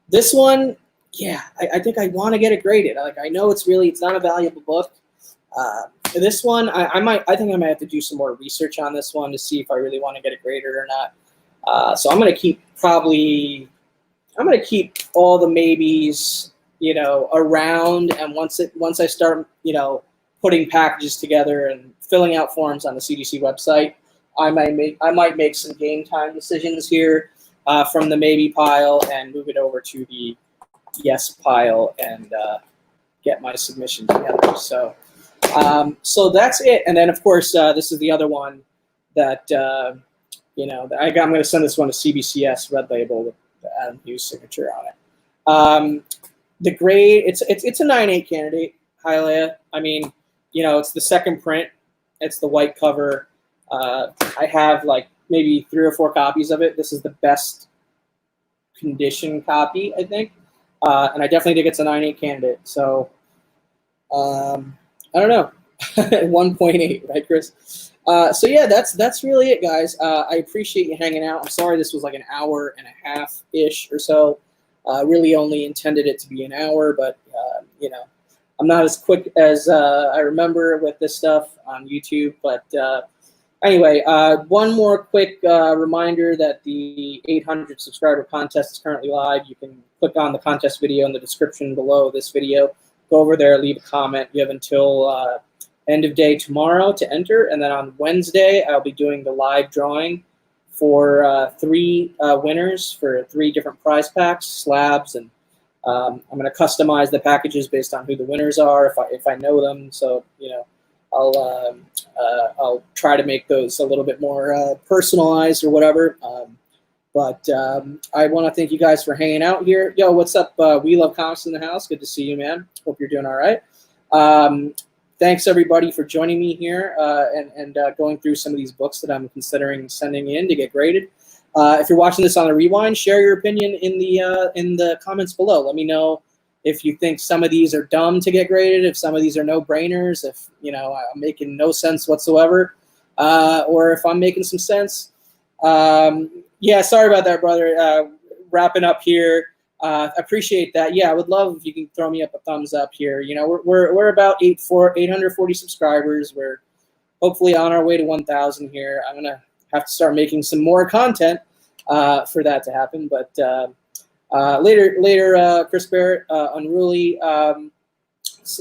This one, yeah, I think I want to get it graded. Like, I know it's not a valuable book. This one, I think I might have to do some more research on this one to see if I really want to get it graded or not. So I'm going to keep all the maybes, you know, around, and once I start, you know, putting packages together and filling out forms on the CGC website, I might make some game time decisions here from the maybe pile and move it over to the yes pile and get my submission together. So so that's it. And then of course this is the other one that you know, I'm going to send this one to CBCS Red Label with the Adam Hughes signature on it. The grade, it's a 9.8 candidate, Hialeah. I mean, you know, it's the second print. It's the white cover. I have like maybe 3 or 4 copies of it. This is the best condition copy, I think. And I definitely think it's a 9.8 candidate. So I don't know, 1.8, right, Chris? So yeah, that's really it, guys. I appreciate you hanging out. I'm sorry this was like an hour and a half-ish or so. Really only intended it to be an hour, but you know, I'm not as quick as I remember with this stuff on YouTube. But anyway, one more quick reminder that the 800 subscriber contest is currently live. You can click on the contest video in the description below this video. Go over there, leave a comment. You have until end of day tomorrow to enter, and then on Wednesday I'll be doing the live drawing for 3 winners for 3 different prize packs, slabs, and I'm going to customize the packages based on who the winners are if I know them. So you know, I'll try to make those a little bit more personalized or whatever. But I want to thank you guys for hanging out here. Yo, what's up? We Love Comics in the house. Good to see you, man. Hope you're doing all right. Thanks, everybody, for joining me here and going through some of these books that I'm considering sending in to get graded. If you're watching this on a rewind, share your opinion in the comments below. Let me know if you think some of these are dumb to get graded, if some of these are no-brainers, if you know I'm making no sense whatsoever, or if I'm making some sense. Yeah, sorry about that, brother. Wrapping up here. Appreciate that. Yeah, I would love if you can throw me up a thumbs up here. You know, we're about 840 subscribers. We're hopefully on our way to 1,000 here. I'm gonna have to start making some more content for that to happen. But later, Chris Barrett, Unruly.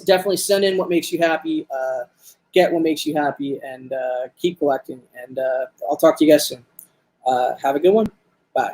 Definitely send in what makes you happy. Get what makes you happy, and keep collecting. And I'll talk to you guys soon. Have a good one. Bye.